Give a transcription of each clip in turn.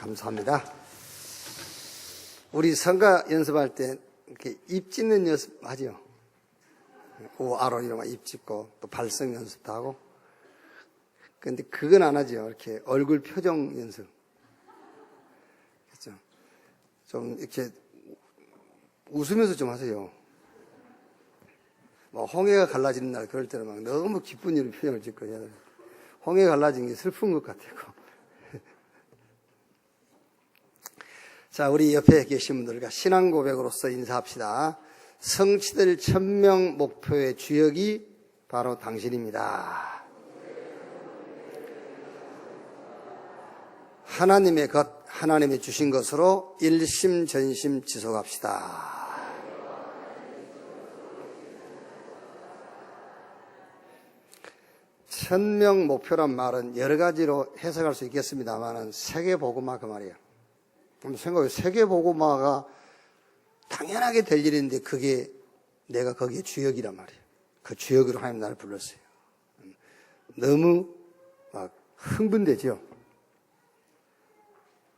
감사합니다. 우리 성가 연습할 때 이렇게 입 찢는 연습 하죠. 우아로 이런 입 찢고 또 발성 연습도 하고. 근데 그건 안 하죠. 이렇게 얼굴 표정 연습. 그렇죠. 좀 이렇게 웃으면서 좀 하세요. 뭐 홍해가 갈라지는 날 그럴 때는 막 너무 기쁜 일을 표정을 짓고 해야 돼요. 홍해가 갈라진 게 슬픈 것 같아요. 자, 우리 옆에 계신 분들과 신앙 고백으로서 인사합시다. 성취될 1000명 목표의 주역이 바로 당신입니다. 하나님의 것, 하나님이 주신 것으로 일심전심 지속합시다. 천명 목표란 말은 여러 가지로 해석할 수 있겠습니다만 세계복음화 그 말이에요. 그럼 생각해, 세계복음화가 당연하게 될 일인데 그게 내가 거기에 주역이란 말이에요. 그 주역으로 하나님 나를 불렀어요. 너무 막 흥분되죠.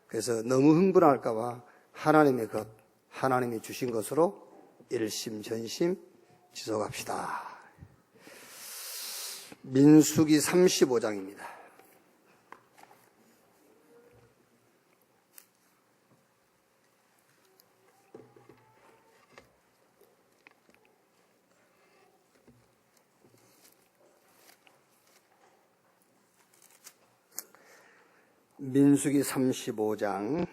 그래서 너무 흥분할까봐 하나님의 것, 하나님이 주신 것으로 일심전심 지속합시다. 민수기 35장입니다. 민수기 35장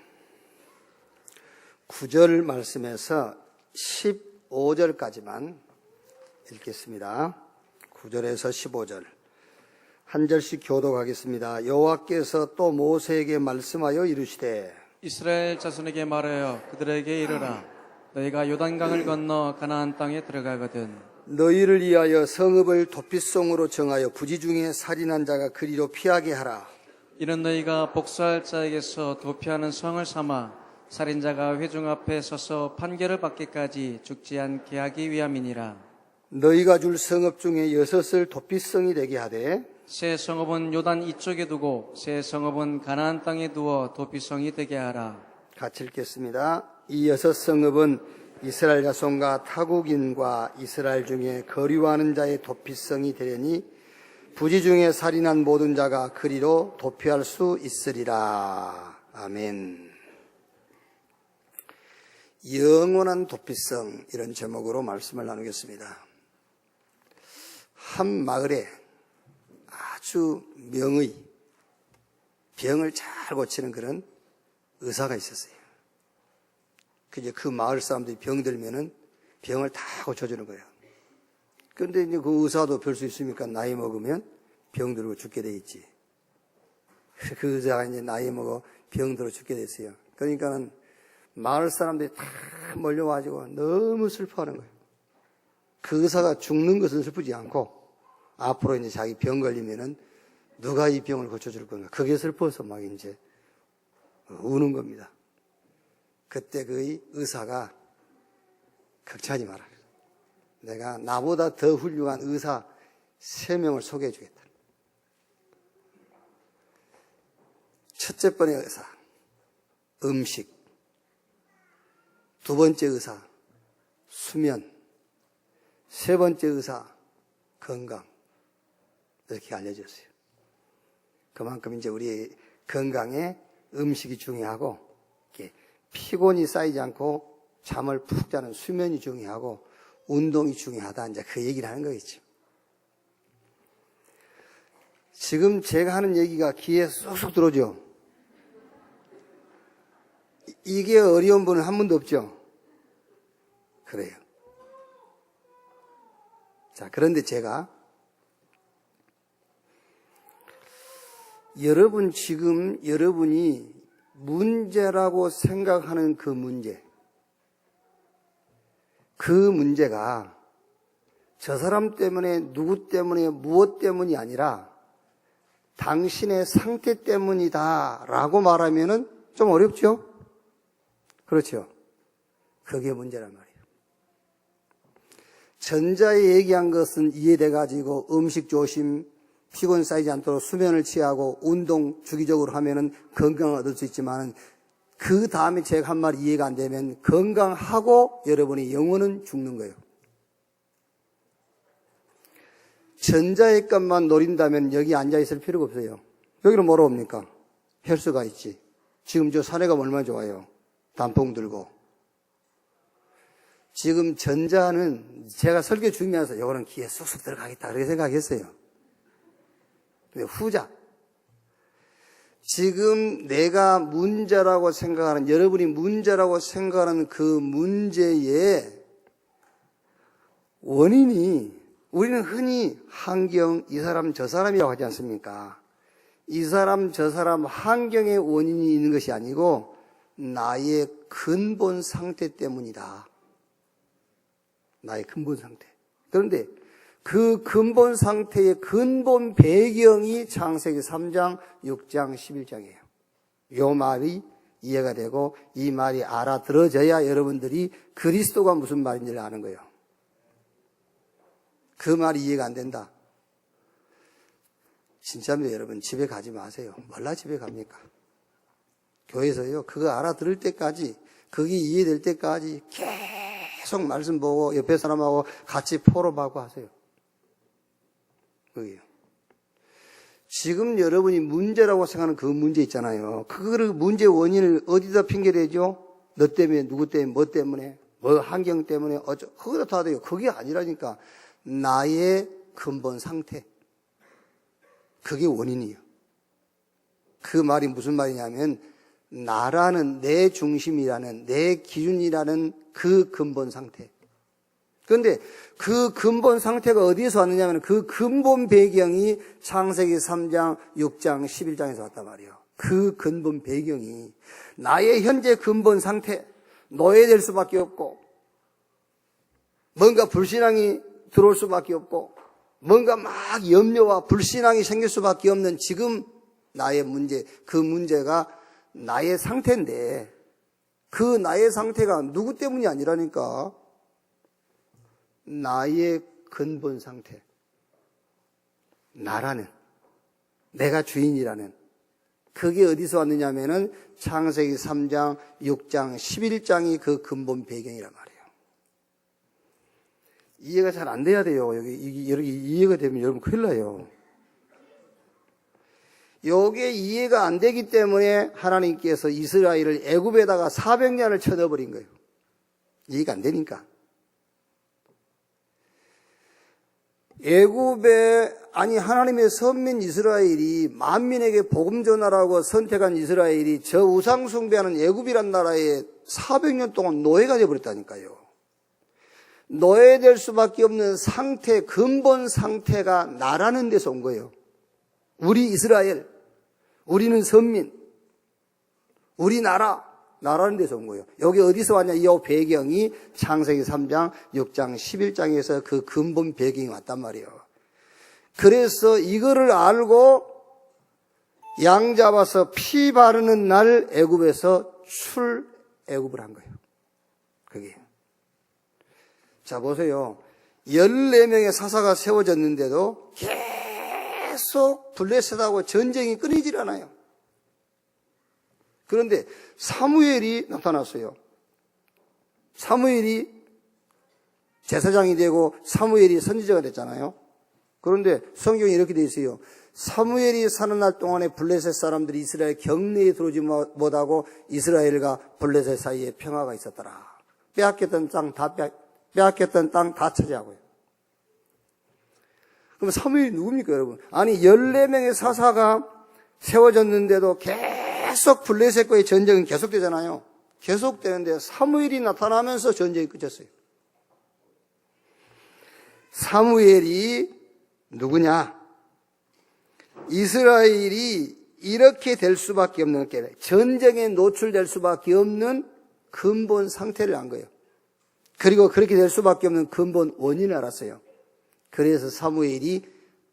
9절 말씀에서 15절까지만 읽겠습니다. 9절에서 15절 한 절씩 교독하겠습니다. 여호와께서 또 모세에게 말씀하여 이르시되 이스라엘 자손에게 말하여 그들에게 이르라. 너희가 요단강을 건너 가나안 땅에 들어가거든 너희를 위하여 성읍을 도피성으로 정하여 부지 중에 살인한 자가 그리로 피하게 하라. 이는 너희가 복수할 자에게서 도피하는 성을 삼아 살인자가 회중 앞에 서서 판결을 받기까지 죽지 않게 하기 위함이니라. 너희가 줄 성읍 중에 6을 도피성이 되게 하되 새 성읍은 요단 이쪽에 두고 새 성읍은 가나안 땅에 두어 도피성이 되게 하라. 같이 읽겠습니다. 이 6성읍은 이스라엘 자손과 타국인과 이스라엘 중에 거류하는 자의 도피성이 되려니 부지 중에 살인한 모든 자가 그리로 도피할 수 있으리라. 아멘. 영원한 도피성, 이런 제목으로 말씀을 나누겠습니다. 한 마을에 아주 명의 병을 잘 고치는 그런 의사가 있었어요. 그 마을 사람들이 병들면은 병을 다 고쳐주는 거예요. 그런데 이제 그 의사도 별 수 있습니까? 나이 먹으면 병들고 죽게 돼 있지. 그 의사가 이제 나이 먹어 병들어 죽게 됐어요. 그러니까는 마을 사람들이 다 몰려와가지고 너무 슬퍼하는 거예요. 그 의사가 죽는 것은 슬프지 않고 앞으로 이제 자기 병 걸리면은 누가 이 병을 고쳐줄 건가. 그게 슬퍼서 막 이제 우는 겁니다. 그때 그 의사가 걱정하지 마라. 내가 나보다 더 훌륭한 의사 3명을 소개해 주겠다. 첫째 번째 의사, 음식. 두 번째 의사, 수면. 세 번째 의사, 건강. 이렇게 알려졌어요. 그만큼 이제 우리 건강에 음식이 중요하고, 이렇게 피곤이 쌓이지 않고 잠을 푹 자는 수면이 중요하고, 운동이 중요하다. 이제 그 얘기를 하는 거겠죠. 지금 제가 하는 얘기가 귀에 쏙쏙 들어오죠? 이게 어려운 분은 한 분도 없죠? 그래요. 자, 그런데 제가 여러분이 문제라고 생각하는 그 문제가 저 사람 때문에, 누구 때문에, 무엇 때문이 아니라 당신의 상태 때문이다라고 말하면은 좀 어렵죠? 그렇죠? 그게 문제란 말이에요. 전자에 얘기한 것은 이해돼가지고 음식 조심, 피곤 쌓이지 않도록 수면을 취하고 운동 주기적으로 하면은 건강을 얻을 수 있지만 그 다음에 제가 한 말이 이해가 안 되면 건강하고 여러분의 영혼은 죽는 거예요. 전자의 것만 노린다면 여기 앉아있을 필요가 없어요. 여기는 뭐로 옵니까? 헬스가 있지. 지금 저 산에 가면 얼마나 좋아요. 단풍 들고. 지금 전자는 제가 설교 중이면서 이거는 귀에 쑥쑥 들어가겠다 그렇게 생각했어요. 근데 후자. 지금 내가 문제라고 생각하는, 여러분이 문제라고 생각하는 그 문제의 원인이 우리는 흔히 환경, 이 사람 저 사람이라고 하지 않습니까? 이 사람 저 사람 환경의 원인이 있는 것이 아니고 나의 근본 상태 때문이다. 나의 근본 상태. 그런데 그 근본 상태의 근본 배경이 창세기 3장, 6장, 11장이에요. 요 말이 이해가 되고 이 말이 알아들어져야 여러분들이 그리스도가 무슨 말인지를 아는 거예요. 그 말이 이해가 안 된다. 진짜입니다, 여러분. 집에 가지 마세요. 몰라 집에 갑니까? 교회에서요, 그거 알아들을 때까지, 그게 이해될 때까지 계속 말씀 보고 옆에 사람하고 같이 포럼하고 하세요. 그게요. 지금 여러분이 문제라고 생각하는 그 문제 있잖아요. 그거를 문제 원인을 어디다 핑계대죠? 너 때문에, 누구 때문에, 뭐 때문에, 뭐 환경 때문에, 그거다 다 돼요. 그게 아니라니까. 나의 근본 상태. 그게 원인이에요. 그 말이 무슨 말이냐면 나라는, 내 중심이라는, 내 기준이라는 그 근본 상태. 그런데 그 근본 상태가 어디에서 왔느냐면 그 근본 배경이 창세기 3장, 6장, 11장에서 왔단 말이에요. 그 근본 배경이 나의 현재 근본 상태, 노예될 수밖에 없고 뭔가 불신앙이 들어올 수밖에 없고 뭔가 막 염려와 불신앙이 생길 수밖에 없는 지금 나의 문제, 그 문제가 나의 상태인데 그 나의 상태가 누구 때문이 아니라니까. 나의 근본 상태. 나라는, 내가 주인이라는. 그게 어디서 왔느냐면은 창세기 3장, 6장, 11장이 그 근본 배경이란 말이에요. 이해가 잘 안 돼야 돼요. 여기 이해가 되면 여러분 큰일 나요. 요게 이해가 안 되기 때문에 하나님께서 이스라엘을 애굽에다가 400년을 쳐넣어버린 거예요. 이해가 안 되니까. 애굽에, 하나님의 선민 이스라엘이 만민에게 복음 전하라고 선택한 이스라엘이 저 우상 숭배하는 애굽이란 나라에 400년 동안 노예가 되어버렸다니까요. 노예될 수밖에 없는 상태, 근본 상태가 나라는 데서 온 거예요. 우리 이스라엘, 우리는 선민, 우리나라, 나라는 데서 온 거예요. 여기 어디서 왔냐? 이 배경이 창세기 3장, 6장, 11장에서 그 근본 배경이 왔단 말이에요. 그래서 이거를 알고 양 잡아서 피 바르는 날 애굽에서 출애굽을 한 거예요. 그게. 자, 보세요. 14명의 사사가 세워졌는데도 계속 블레셋하고 전쟁이 끊이질 않아요. 그런데 사무엘이 나타났어요. 사무엘이 제사장이 되고 사무엘이 선지자가 됐잖아요. 그런데 성경에 이렇게 되어 있어요. 사무엘이 사는 날 동안에 블레셋 사람들이 이스라엘 경내에 들어오지 못하고 이스라엘과 블레셋 사이에 평화가 있었더라. 빼앗겼던 땅 다 차지하고요. 그럼 사무엘이 누굽니까, 여러분? 14명의 사사가 세워졌는데도 계속 블레셋과의 전쟁은 계속되잖아요. 계속되는데 사무엘이 나타나면서 전쟁이 끝났어요. 사무엘이 누구냐? 이스라엘이 이렇게 될 수밖에 없는, 전쟁에 노출될 수밖에 없는 근본 상태를 안 거예요. 그리고 그렇게 될 수밖에 없는 근본 원인을 알았어요. 그래서 사무엘이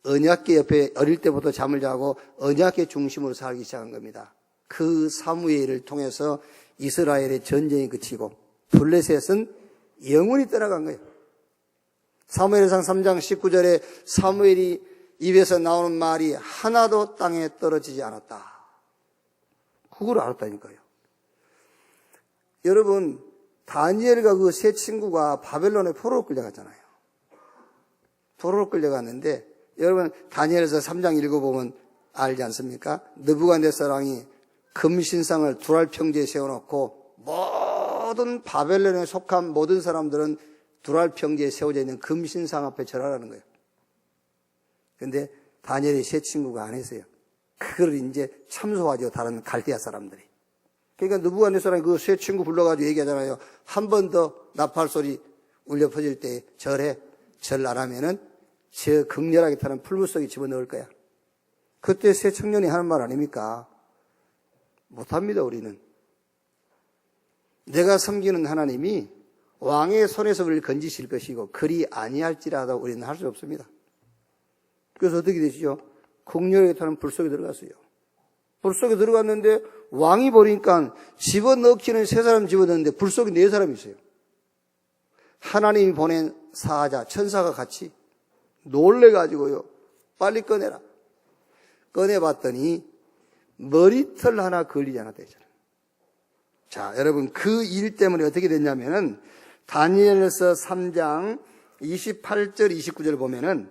언약궤 옆에 어릴 때부터 잠을 자고 언약궤 중심으로 살기 시작한 겁니다. 그 사무엘을 통해서 이스라엘의 전쟁이 그치고 블레셋은 영원히 떠나간 거예요. 사무엘상 3장 19절에 사무엘이 입에서 나오는 말이 하나도 땅에 떨어지지 않았다. 그걸 알았다니까요. 여러분, 다니엘과 그 세 친구가 바벨론에 포로로 끌려갔잖아요. 포로로 끌려갔는데, 여러분, 다니엘에서 3장 읽어보면 알지 않습니까? 느부갓네살왕이 금신상을 두랄평지에 세워놓고 모든 바벨론에 속한 모든 사람들은 두랄평지에 세워져 있는 금신상 앞에 절하라는 거예요. 근데 다니엘의 세 친구가 안 했어요. 그걸 이제 참소하죠, 다른 갈대아 사람들이. 그러니까 느부갓네살이 그 세 친구 불러가지고 얘기하잖아요. 한 번 더 나팔 소리 울려 퍼질 때 절해. 절 안 하면은 저 극렬하게 타는 풀물 속에 집어넣을 거야. 그때 새 청년이 하는 말 아닙니까? 못합니다, 우리는. 내가 섬기는 하나님이 왕의 손에서 우리를 건지실 것이고 그리 아니할지라도 우리는 할 수 없습니다. 그래서 어떻게 되시죠? 극렬하게 타는 불 속에 들어갔어요. 불 속에 들어갔는데 왕이 보니까 집어넣기는 세 사람 집어넣는데 불 속에 네 사람이 있어요. 하나님이 보낸 사자, 천사가 같이 놀래가지고요. 빨리 꺼내라. 꺼내봤더니 머리털 하나 걸리지 않았다 했잖아요. 자, 여러분 그 일 때문에 어떻게 됐냐면은 다니엘서 3장 28절 29절 보면은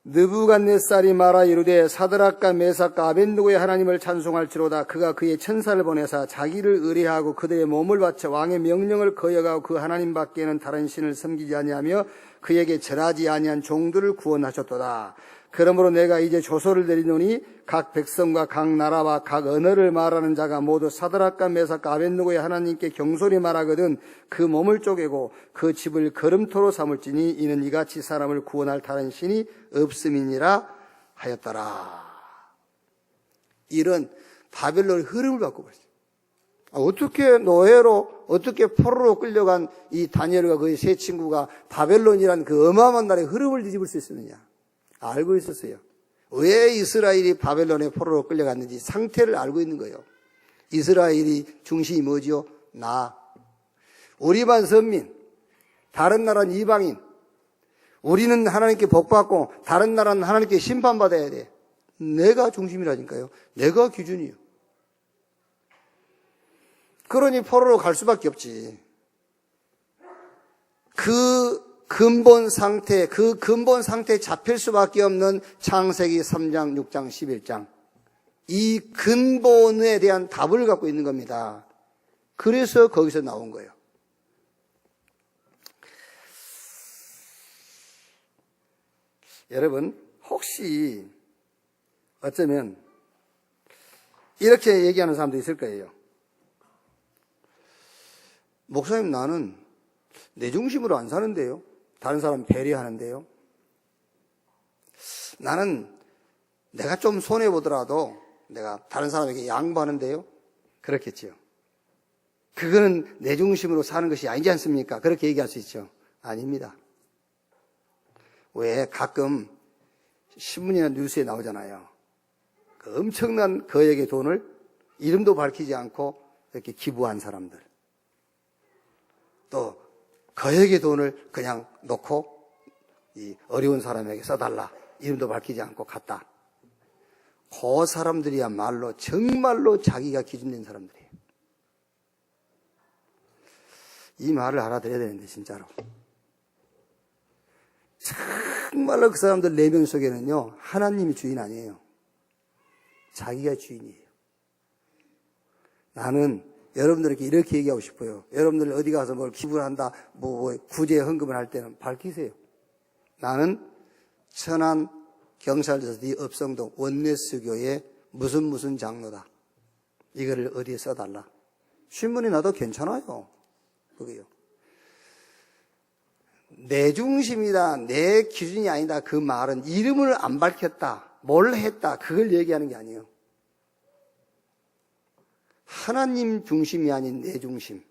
느부갓네살이 말하 이르되 사드락과 메삭과 아벳느고의 하나님을 찬송할지로다. 그가 그의 천사를 보내사 자기를 의뢰하고 그들의 몸을 바쳐 왕의 명령을 거역하고 그 하나님 밖에는 다른 신을 섬기지 아니하며 그에게 절하지 아니한 종들을 구원하셨도다. 그러므로 내가 이제 조서를 내리노니 각 백성과 각 나라와 각 언어를 말하는 자가 모두 사드락과 메삭과 아벳느고의 하나님께 경솔히 말하거든 그 몸을 쪼개고 그 집을 걸음토로 삼을지니 이는 이같이 사람을 구원할 다른 신이 없음이니라 하였더라. 이런 바벨론의 흐름을 바꿔버렸어요. 어떻게 노예로, 어떻게 포로로 끌려간 이 다니엘과 그의 세 친구가 바벨론이라는 그 어마어마한 나라의 흐름을 뒤집을 수 있었느냐? 알고 있었어요. 왜 이스라엘이 바벨론의 포로로 끌려갔는지 상태를 알고 있는 거예요. 이스라엘이 중심이 뭐지요? 나. 우리만 선민, 다른 나라는 이방인. 우리는 하나님께 복받고 다른 나라는 하나님께 심판받아야 돼. 내가 중심이라니까요. 내가 기준이에요. 그러니 포로로 갈 수밖에 없지. 그 근본 상태에 잡힐 수밖에 없는 창세기 3장, 6장, 11장. 이 근본에 대한 답을 갖고 있는 겁니다. 그래서 거기서 나온 거예요. 여러분, 혹시 어쩌면 이렇게 얘기하는 사람도 있을 거예요. 목사님, 나는 내 중심으로 안 사는데요. 다른 사람 배려하는데요. 나는 내가 좀 손해보더라도 내가 다른 사람에게 양보하는데요. 그렇겠죠. 그거는 내 중심으로 사는 것이 아니지 않습니까? 그렇게 얘기할 수 있죠. 아닙니다. 왜 가끔 신문이나 뉴스에 나오잖아요. 그 엄청난 거액의 돈을 이름도 밝히지 않고 이렇게 기부한 사람들. 또 거액의 돈을 그냥 놓고 이 어려운 사람에게 써달라. 이름도 밝히지 않고 갔다. 그 사람들이야말로 정말로 자기가 기준된 사람들이에요. 이 말을 알아들어야 되는데 진짜로. 정말로 그 사람들 4명 속에는요. 하나님이 주인 아니에요. 자기가 주인이에요. 나는 여러분들에게 이렇게 얘기하고 싶어요. 여러분들 어디 가서 뭘 기부를 한다, 구제 헌금을 할 때는 밝히세요. 나는 천안 경찰서 뒤 업성동 원내수교의 무슨 장로다. 이거를 어디에 써달라. 신문에 나도 괜찮아요. 그게요. 내 중심이다, 내 기준이 아니다. 그 말은 이름을 안 밝혔다, 뭘 했다, 그걸 얘기하는 게 아니에요. 하나님 중심이 아닌 내 중심.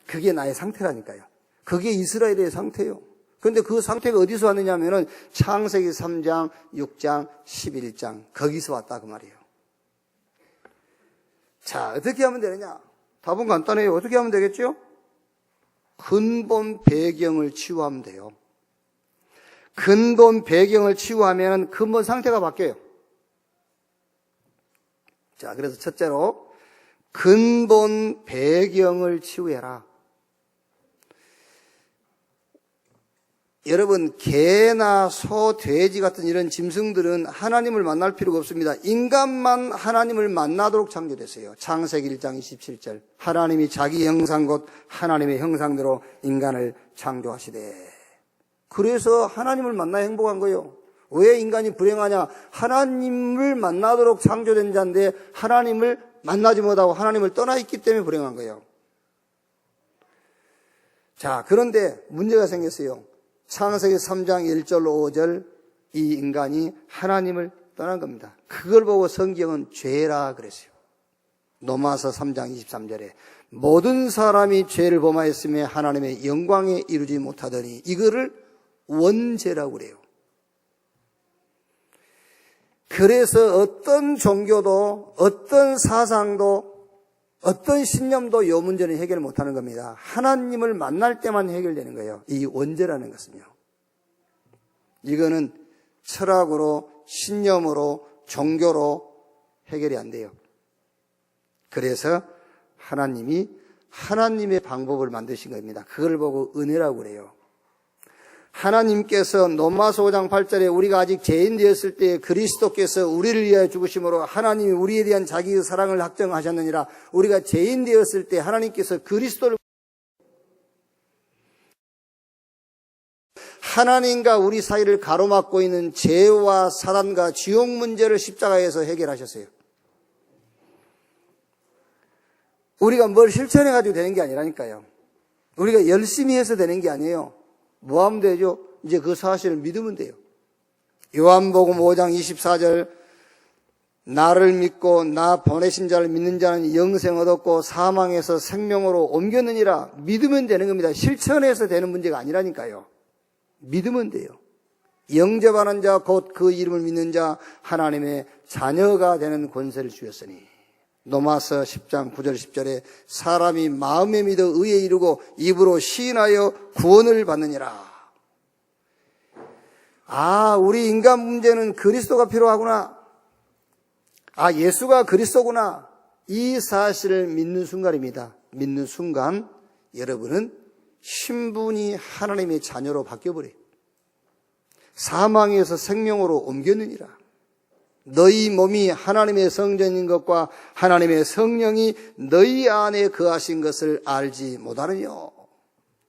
그게 나의 상태라니까요. 그게 이스라엘의 상태예요. 그런데 그 상태가 어디서 왔느냐 하면은 창세기 3장, 6장, 11장 거기서 왔다 그 말이에요. 자, 어떻게 하면 되느냐? 답은 간단해요. 어떻게 하면 되겠죠? 근본 배경을 치유하면 돼요. 근본 배경을 치유하면 근본 상태가 바뀌어요. 자, 그래서 첫째로 근본 배경을 치유해라. 여러분, 개나 소, 돼지 같은 이런 짐승들은 하나님을 만날 필요가 없습니다. 인간만 하나님을 만나도록 창조됐어요. 창세기 1장 27절. 하나님이 자기 형상 곧 하나님의 형상대로 인간을 창조하시되. 그래서 하나님을 만나야 행복한 거예요. 왜 인간이 불행하냐? 하나님을 만나도록 창조된 자인데 하나님을 만나지 못하고 하나님을 떠나 있기 때문에 불행한 거예요. 자, 그런데 문제가 생겼어요. 창세기 3장 1절 5절 이 인간이 하나님을 떠난 겁니다. 그걸 보고 성경은 죄라 그랬어요. 로마서 3장 23절에 모든 사람이 죄를 범하였으며 하나님의 영광에 이루지 못하더니 이거를 원죄라고 그래요. 그래서 어떤 종교도 어떤 사상도 어떤 신념도 이 문제는 해결 못하는 겁니다. 하나님을 만날 때만 해결되는 거예요. 이 원죄라는 것은요. 이거는 철학으로 신념으로 종교로 해결이 안 돼요. 그래서 하나님이 하나님의 방법을 만드신 겁니다. 그걸 보고 은혜라고 그래요. 하나님께서 로마서 5장 8절에 우리가 아직 죄인 되었을 때 그리스도께서 우리를 위하여 죽으심으로 하나님이 우리에 대한 자기의 사랑을 확정하셨느니라. 우리가 죄인 되었을 때 하나님께서 그리스도를 하나님과 우리 사이를 가로막고 있는 죄와 사단과 지옥 문제를 십자가에서 해결하셨어요. 우리가 뭘 실천해가지고 되는 게 아니라니까요. 우리가 열심히 해서 되는 게 아니에요. 뭐 하면 되죠? 이제 그 사실을 믿으면 돼요. 요한복음 5장 24절 나를 믿고 나 보내신 자를 믿는 자는 영생 얻었고 사망에서 생명으로 옮겼느니라. 믿으면 되는 겁니다. 실천해서 되는 문제가 아니라니까요. 믿으면 돼요. 영접하는 자 곧 그 이름을 믿는 자 하나님의 자녀가 되는 권세를 주셨으니 로마서 10장 9절 10절에 사람이 마음에 믿어 의에 이르고 입으로 시인하여 구원을 받느니라. 아, 우리 인간 문제는 그리스도가 필요하구나. 아, 예수가 그리스도구나. 이 사실을 믿는 순간입니다. 믿는 순간 여러분은 신분이 하나님의 자녀로 바뀌어버려요. 사망에서 생명으로 옮겼느니라. 너희 몸이 하나님의 성전인 것과 하나님의 성령이 너희 안에 거하신 것을 알지 못하느뇨.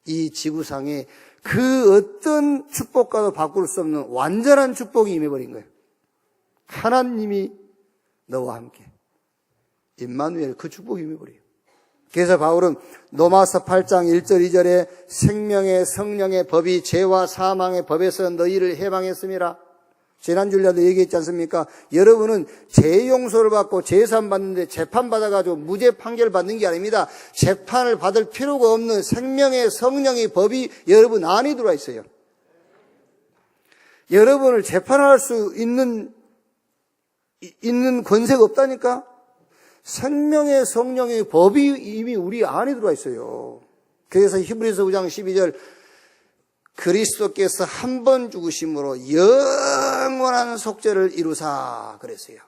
이 지구상에 그 어떤 축복과도 바꿀 수 없는 완전한 축복이 임해버린 거예요. 하나님이 너와 함께. 임마누엘 그 축복이 임해버려요. 그래서 바울은 로마서 8장 1절 2절에 생명의 성령의 법이 죄와 사망의 법에서 너희를 해방했음이라. 지난주에도 얘기했지 않습니까? 여러분은 죄 용서를 받고 제산 받는데 재판 받아가지고 무죄 판결 받는 게 아닙니다. 재판을 받을 필요가 없는 생명의 성령의 법이 여러분 안에 들어와 있어요. 여러분을 재판할 수 있는 권세가 없다니까? 생명의 성령의 법이 이미 우리 안에 들어와 있어요. 그래서 히브리서 9장 12절 그리스도께서 한 번 죽으심으로 영원한 속죄를 이루사 그랬어요.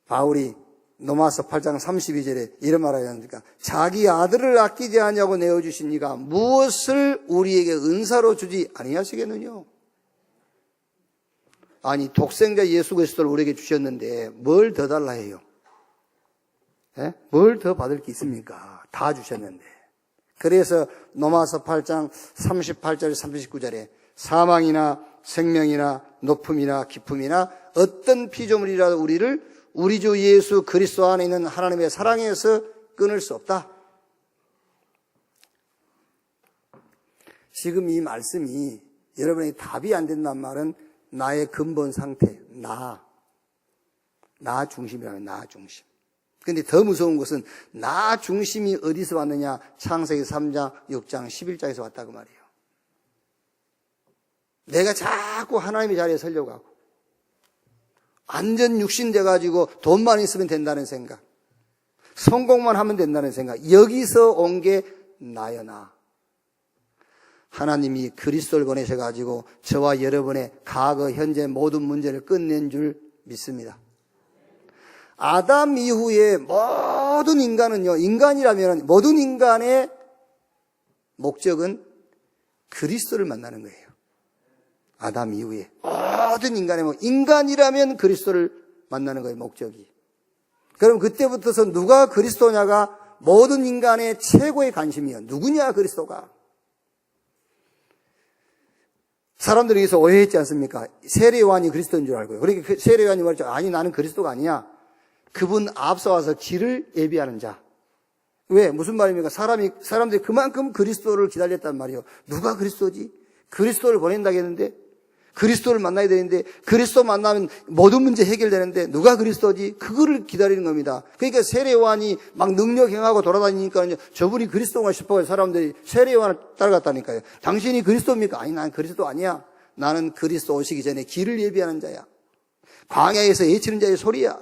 바울이 로마서 8장 32절에 이런 말을 하니까 자기 아들을 아끼지 아니하고 내어주신 이가 무엇을 우리에게 은사로 주지 아니하시겠느냐. 아니 독생자 예수 그리스도를 우리에게 주셨는데 뭘 더 달라 해요? 예? 뭘 더 받을 게 있습니까? 다 주셨는데. 그래서 로마서 8장 38절 39절에 사망이나 생명이나 높음이나 깊음이나 어떤 피조물이라도 우리를 우리 주 예수 그리스도 안에 있는 하나님의 사랑에서 끊을 수 없다. 지금 이 말씀이 여러분의 답이 안 된다는 말은 나의 근본 상태, 나 중심이라면 나 중심. 근데 더 무서운 것은 나 중심이 어디서 왔느냐? 창세기 3장, 6장, 11장에서 왔다고 말이에요. 내가 자꾸 하나님의 자리에 서려고 하고 완전 육신 돼가지고 돈만 있으면 된다는 생각, 성공만 하면 된다는 생각, 여기서 온 게 나야 나. 하나님이 그리스도를 보내셔가지고 저와 여러분의 과거, 현재 모든 문제를 끝낸 줄 믿습니다. 아담 이후에 모든 인간은요, 인간이라면 모든 인간의 목적은 그리스도를 만나는 거예요. 아담 이후에 모든 인간의 인간이라면 그리스도를 만나는 거예요, 목적이. 그럼 그때부터서 누가 그리스도냐가 모든 인간의 최고의 관심이에요. 누구냐 그리스도가. 사람들이 여기서 오해했지 않습니까? 세례요한이 그리스도인 줄 알고요. 그러니까 그 세례요한이 말했죠. 아니 나는 그리스도가 아니야. 그분 앞서와서 길을 예비하는 자. 왜? 무슨 말입니까? 사람들이 그만큼 그리스도를 기다렸단 말이에요. 누가 그리스도지? 그리스도를 보낸다고 했는데, 그리스도를 만나야 되는데, 그리스도 만나면 모든 문제 해결되는데, 누가 그리스도지? 그거를 기다리는 겁니다. 그러니까 세례요한이 막 능력 행하고 돌아다니니까 저분이 그리스도가 싶어요. 사람들이 세례요한을 따라갔다니까요. 당신이 그리스도입니까? 아니, 난 그리스도 아니야. 나는 그리스도 오시기 전에 길을 예비하는 자야. 광야에서 예치는 자의 소리야.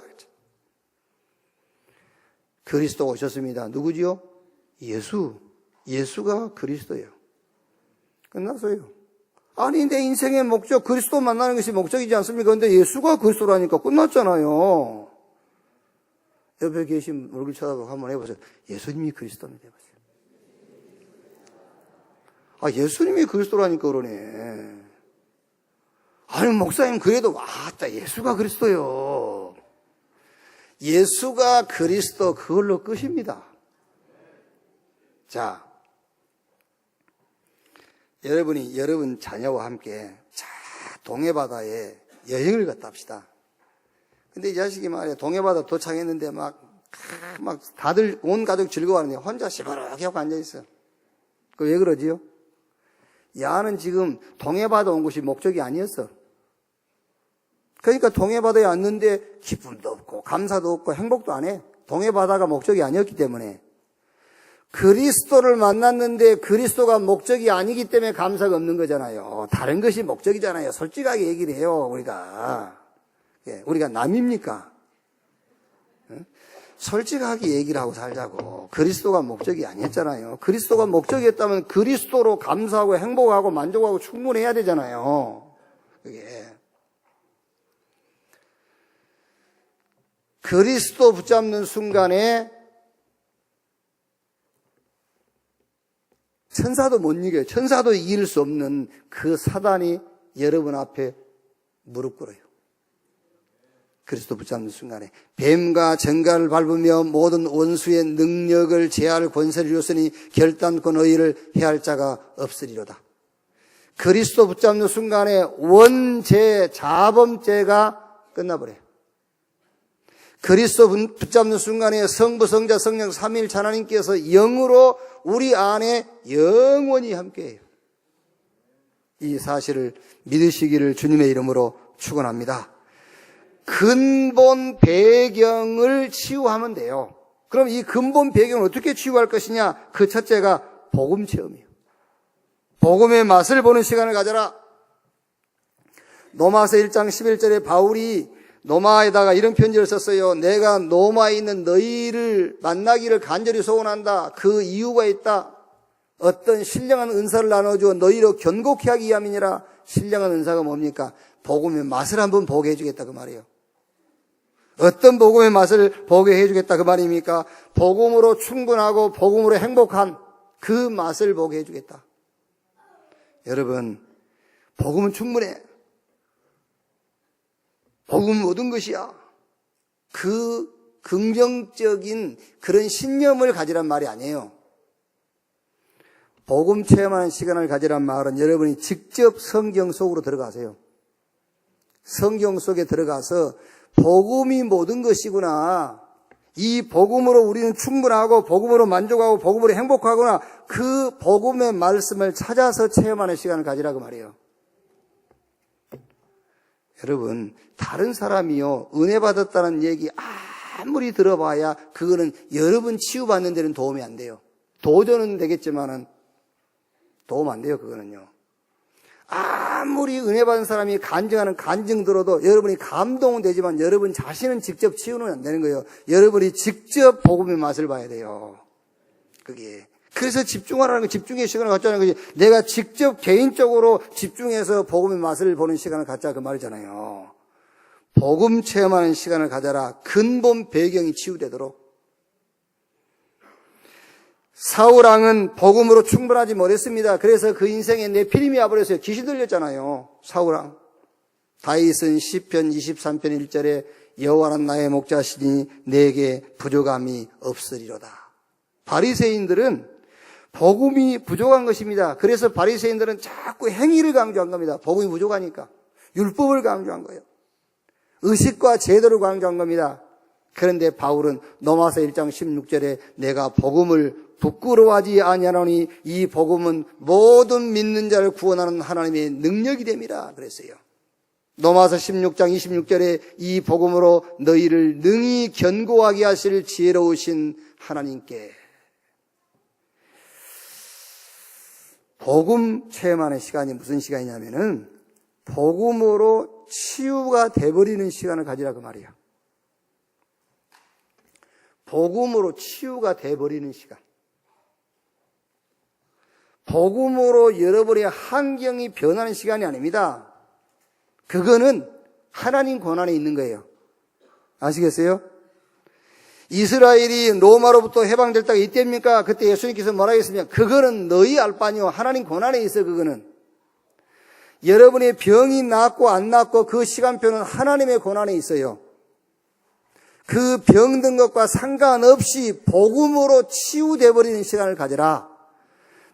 그리스도 오셨습니다. 누구지요? 예수가 그리스도예요. 끝났어요. 아니 내 인생의 목적 그리스도 만나는 것이 목적이지 않습니까? 근데 예수가 그리스도라니까 끝났잖아요. 옆에 계신 얼굴 쳐다보고 한번 해보세요. 예수님이 그리스도입니다. 해보세요. 예수님이 그리스도라니까 그러네. 아니 목사님 그래도 아따 예수가 그리스도요. 예수가 그리스도 그걸로 끝입니다. 자, 여러분 자녀와 함께 동해바다에 여행을 갔다 합시다. 근데 이 자식이 말이야, 동해바다 도착했는데 막 다들 온 가족 즐거워하는데 혼자 시버렇게 하고 앉아있어요. 그 왜 그러지요? 야는 지금 동해바다 온 것이 목적이 아니었어. 그러니까 동해바다에 왔는데 기쁨도 없고 감사도 없고 행복도 안 해. 동해바다가 목적이 아니었기 때문에. 그리스도를 만났는데 그리스도가 목적이 아니기 때문에 감사가 없는 거잖아요. 다른 것이 목적이잖아요. 솔직하게 얘기를 해요, 우리가. 우리가 남입니까? 솔직하게 얘기를 하고 살자고. 그리스도가 목적이 아니었잖아요. 그리스도가 목적이었다면 그리스도로 감사하고 행복하고 만족하고 충분해야 되잖아요. 그게. 그리스도 붙잡는 순간에 천사도 못 이겨요. 천사도 이길 수 없는 그 사단이 여러분 앞에 무릎 꿇어요. 그리스도 붙잡는 순간에 뱀과 정갈을 밟으며 모든 원수의 능력을 제할 권세를 이뤘으니 결단코 너희를 해할 자가 없으리로다. 그리스도 붙잡는 순간에 원죄, 자범죄가 끝나버려요. 그리스도 붙잡는 순간에 성부, 성자, 성령 삼위일체 하나님께서 영으로 우리 안에 영원히 함께해요. 이 사실을 믿으시기를 주님의 이름으로 축원합니다. 근본 배경을 치유하면 돼요. 그럼 이 근본 배경을 어떻게 치유할 것이냐? 그 첫째가 복음 체험이에요. 복음의 맛을 보는 시간을 가져라. 로마서 1장 11절에 바울이 노마에다가 이런 편지를 썼어요. 내가 노마에 있는 너희를 만나기를 간절히 소원한다. 그 이유가 있다. 어떤 신령한 은사를 나눠주어 너희로 견고케 하기 위함이니라. 신령한 은사가 뭡니까? 복음의 맛을 한번 보게 해주겠다 그 말이에요. 어떤 복음의 맛을 보게 해주겠다 그 말입니까? 복음으로 충분하고 복음으로 행복한 그 맛을 보게 해주겠다. 여러분, 복음은 충분해. 복음은 모든 것이야. 그 긍정적인 그런 신념을 가지란 말이 아니에요. 복음 체험하는 시간을 가지란 말은 여러분이 직접 성경 속으로 들어가세요. 성경 속에 들어가서 복음이 모든 것이구나. 이 복음으로 우리는 충분하고 복음으로 만족하고 복음으로 행복하구나. 그 복음의 말씀을 찾아서 체험하는 시간을 가지라고 말이에요. 여러분, 다른 사람이요, 은혜 받았다는 얘기 아무리 들어봐야 그거는 여러분 치유받는 데는 도움이 안 돼요. 도전은 되겠지만은 도움 안 돼요, 그거는요. 아무리 은혜 받은 사람이 간증하는 간증 들어도 여러분이 감동은 되지만 여러분 자신은 직접 치유는 안 되는 거예요. 여러분이 직접 복음의 맛을 봐야 돼요. 그게. 그래서 집중하라는 거, 집중의 시간을 갖자는 거지. 내가 직접 개인적으로 집중해서 복음의 맛을 보는 시간을 갖자 그 말이잖아요. 복음 체험하는 시간을 가져라. 근본 배경이 치유되도록. 사울왕은 복음으로 충분하지 못했습니다. 그래서 그 인생에 네피림이 와버렸어요. 귀신 들렸잖아요. 사울왕. 다윗은 시편 23편 1절에 여호와는 나의 목자시니 내게 부족함이 없으리로다. 바리새인들은 복음이 부족한 것입니다. 그래서 바리새인들은 자꾸 행위를 강조한 겁니다. 복음이 부족하니까. 율법을 강조한 거예요. 의식과 제도를 강조한 겁니다. 그런데 바울은 로마서 1장 16절에 내가 복음을 부끄러워하지 아니하노니 이 복음은 모든 믿는 자를 구원하는 하나님의 능력이 됩니다. 그랬어요. 로마서 16장 26절에 이 복음으로 너희를 능히 견고하게 하실 지혜로우신 하나님께. 복음 체험하는 시간이 무슨 시간이냐면은 복음으로 치유가 돼버리는 시간을 가지라 그 말이야. 복음으로 치유가 돼버리는 시간. 복음으로 여러분의 환경이 변하는 시간이 아닙니다. 그거는 하나님 권한에 있는 거예요. 아시겠어요? 이스라엘이 로마로부터 해방될 때가 이때입니까? 그때 예수님께서 뭐라 했습니까? 그거는 너희 알 바 아니요. 하나님 권한에 있어 그거는. 여러분의 병이 낫고 안 낫고 그 시간표는 하나님의 권한에 있어요. 그 병든 것과 상관없이 복음으로 치유돼 버리는 시간을 가져라.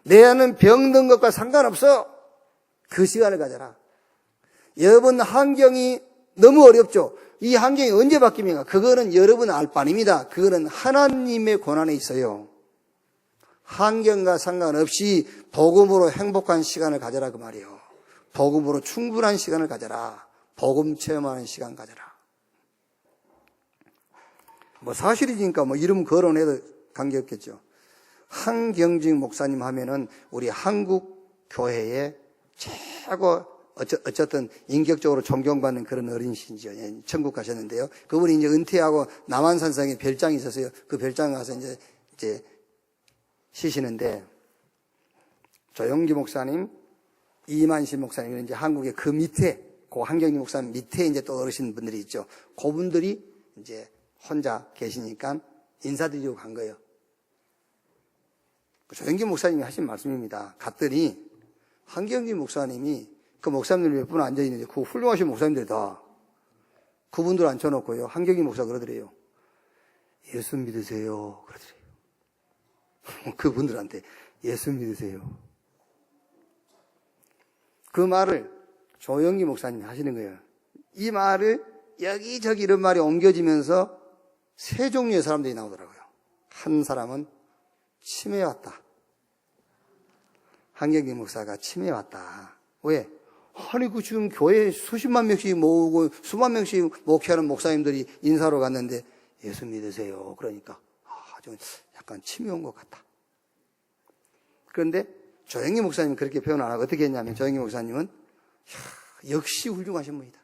내 안은 병든 것과 상관없어. 그 시간을 가져라. 여러분 환경이 너무 어렵죠. 이 환경이 언제 바뀝니까? 그거는 여러분 알 바 아닙니다. 그거는 하나님의 권한에 있어요. 환경과 상관없이 복음으로 행복한 시간을 가져라 그 말이에요. 복음으로 충분한 시간을 가져라. 복음 체험하는 시간 가져라. 뭐 사실이니까 뭐 이름 거론해도 관계없겠죠. 한경직 목사님 하면은 우리 한국 교회의 최고 어쨌든 인격적으로 존경받는 그런 어린이시죠. 천국 가셨는데요. 그분이 이제 은퇴하고 남한산성에 별장이 있었어요. 그 별장 가서 이제 쉬시는데 조영기 목사님, 이만신 목사님 이제 한국의 그 밑에 그 한경직 목사님 밑에 이제 또 어르신 분들이 있죠. 그분들이 이제 혼자 계시니까 인사드리고 간 거예요. 조영기 목사님이 하신 말씀입니다. 갔더니 한경직 목사님이 그 목사님들 몇 분 앉아있는데 그 훌륭하신 목사님들이다. 그분들 앉혀놓고요. 한경직 목사 그러더래요. 예수 믿으세요. 그러더래요. 그분들한테 예수 믿으세요. 그 말을 조영기 목사님이 하시는 거예요. 이 말을 여기저기 이런 말이 옮겨지면서 세 종류의 사람들이 나오더라고요. 한 사람은 치매 왔다. 한경직 목사가 치매 왔다. 왜? 아니 그 지금 교회에 수십만 명씩 모으고 수만 명씩 목회하는 목사님들이 인사로 갔는데 예수 믿으세요. 그러니까 좀 약간 치매 온 것 같다. 그런데 조영기 목사님은 그렇게 표현 안 하고 어떻게 했냐면 조영기 목사님은 역시 훌륭하신 분이다.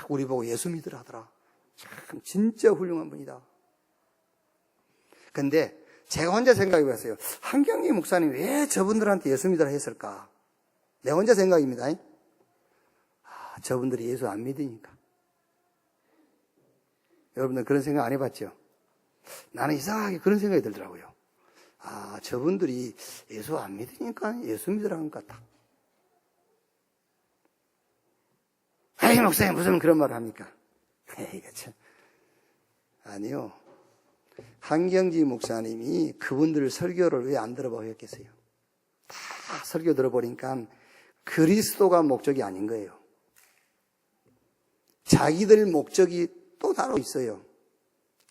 우리 보고 예수 믿으라 하더라. 참 진짜 훌륭한 분이다. 근데 제가 혼자 생각해 봤어요. 한경직 목사님 왜 저분들한테 예수 믿으라 했을까? 내 혼자 생각입니다. 저분들이 예수 안 믿으니까. 여러분들 그런 생각 안 해봤죠? 나는 이상하게 그런 생각이 들더라고요. 저분들이 예수 안 믿으니까 예수 믿으라는 것 같다. 에이, 목사님 무슨 그런 말을 합니까? 에이, 참. 아니요. 한경직 목사님이 그분들 설교를 왜 안 들어보셨겠어요? 다 설교 들어보니까 그리스도가 목적이 아닌 거예요. 자기들 목적이 또 따로 있어요.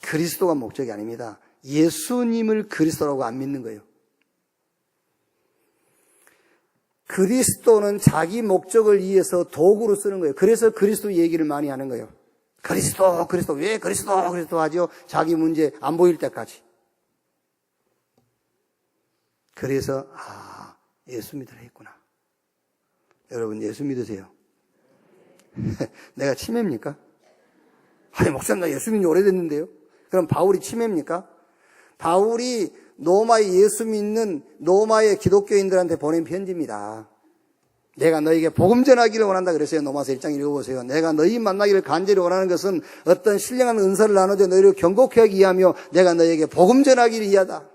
그리스도가 목적이 아닙니다. 예수님을 그리스도라고 안 믿는 거예요. 그리스도는 자기 목적을 위해서 도구로 쓰는 거예요. 그래서 그리스도 얘기를 많이 하는 거예요. 그리스도, 왜 그리스도 하죠? 자기 문제 안 보일 때까지. 그래서, 예수 믿으라 했구나. 여러분, 예수 믿으세요? 내가 치매입니까? 아니, 목사님, 나 예수 믿은 지 오래됐는데요? 그럼 바울이 치매입니까? 바울이 로마의 예수 믿는 로마의 기독교인들한테 보낸 편지입니다. 내가 너에게 복음 전하기를 원한다 그랬어요. 로마서 1장 읽어보세요. 내가 너희 만나기를 간절히 원하는 것은 어떤 신령한 은사를 나누되 너희를 경고케 하기 위하며 내가 너에게 복음 전하기를 위하다.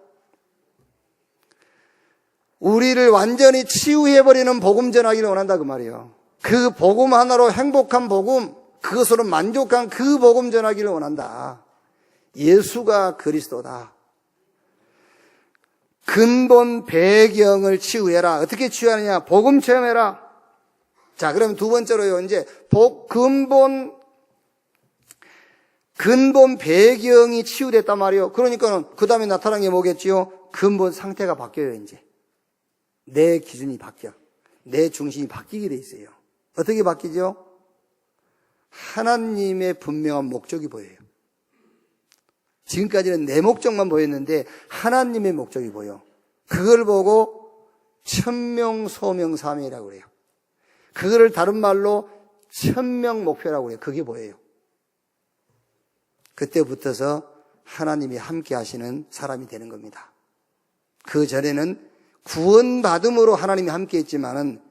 우리를 완전히 치유해버리는 복음 전하기를 원한다 그 말이에요. 그 복음 하나로 행복한 복음, 그것으로 만족한 그 복음 전하기를 원한다. 예수가 그리스도다. 근본 배경을 치유해라. 어떻게 치유하느냐? 복음 체험해라. 자, 그러면 두 번째로요. 이제 근본 배경이 치유됐단 말이에요. 그러니까는 그 다음에 나타난 게 뭐겠지요? 근본 상태가 바뀌어요. 이제 내 기준이 바뀌어. 내 중심이 바뀌게 돼 있어요. 어떻게 바뀌죠? 하나님의 분명한 목적이 보여요. 지금까지는 내 목적만 보였는데 하나님의 목적이 보여. 그걸 보고 천명소명사명이라고 그래요. 그거를 다른 말로 천명목표라고 그래요. 그게 보여요. 그때부터서 하나님이 함께 하시는 사람이 되는 겁니다. 그 전에는 구원받음으로 하나님이 함께 했지만은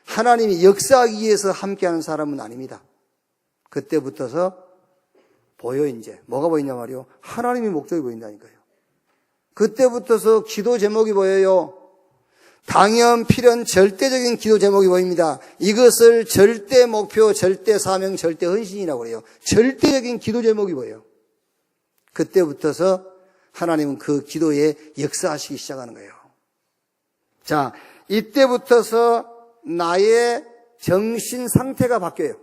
하나님이 역사하기 위해서 함께하는 사람은 아닙니다. 그때부터서 보여. 이제 뭐가 보이냐 말이요? 하나님의 목적이 보인다니까요. 그때부터서 기도 제목이 보여요. 당연, 필연, 절대적인 기도 제목이 보입니다. 이것을 절대 목표, 절대 사명, 절대 헌신이라고 그래요. 절대적인 기도 제목이 보여요. 그때부터서 하나님은 그 기도에 역사하시기 시작하는 거예요. 자, 이때부터서 나의 정신 상태가 바뀌어요.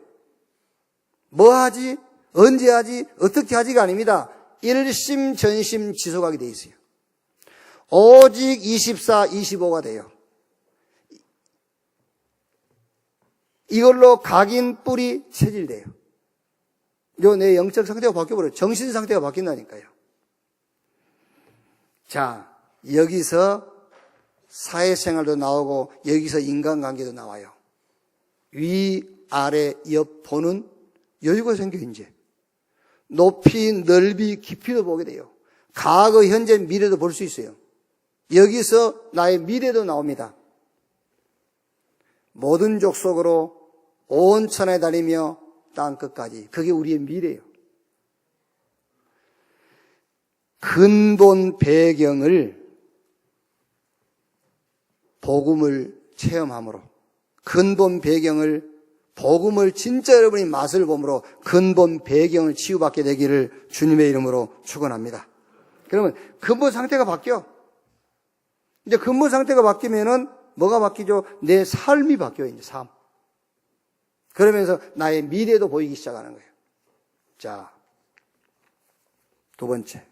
뭐 하지? 언제 하지? 어떻게 하지가 아닙니다. 일심 전심 지속하게 돼 있어요. 오직 24, 25가 돼요. 이걸로 각인 뿔이 체질돼요. 내 영적 상태가 바뀌어버려요. 정신 상태가 바뀐다니까요. 자, 여기서 사회생활도 나오고 여기서 인간관계도 나와요. 위, 아래, 옆 보는 여유가 생겨. 이제 높이, 넓이, 깊이도 보게 돼요. 과거, 현재, 미래도 볼 수 있어요. 여기서 나의 미래도 나옵니다. 모든 족속으로 온 천하에 다니며 땅 끝까지. 그게 우리의 미래예요. 근본 배경을 복음을 체험함으로, 근본 배경을 복음을 진짜 여러분이 맛을 보므로 근본 배경을 치유받게 되기를 주님의 이름으로 축원합니다. 그러면 근본 상태가 바뀌어. 이제 근본 상태가 바뀌면은 뭐가 바뀌죠? 내 삶이 바뀌어요. 이제 삶. 그러면서 나의 미래도 보이기 시작하는 거예요. 자, 두 번째.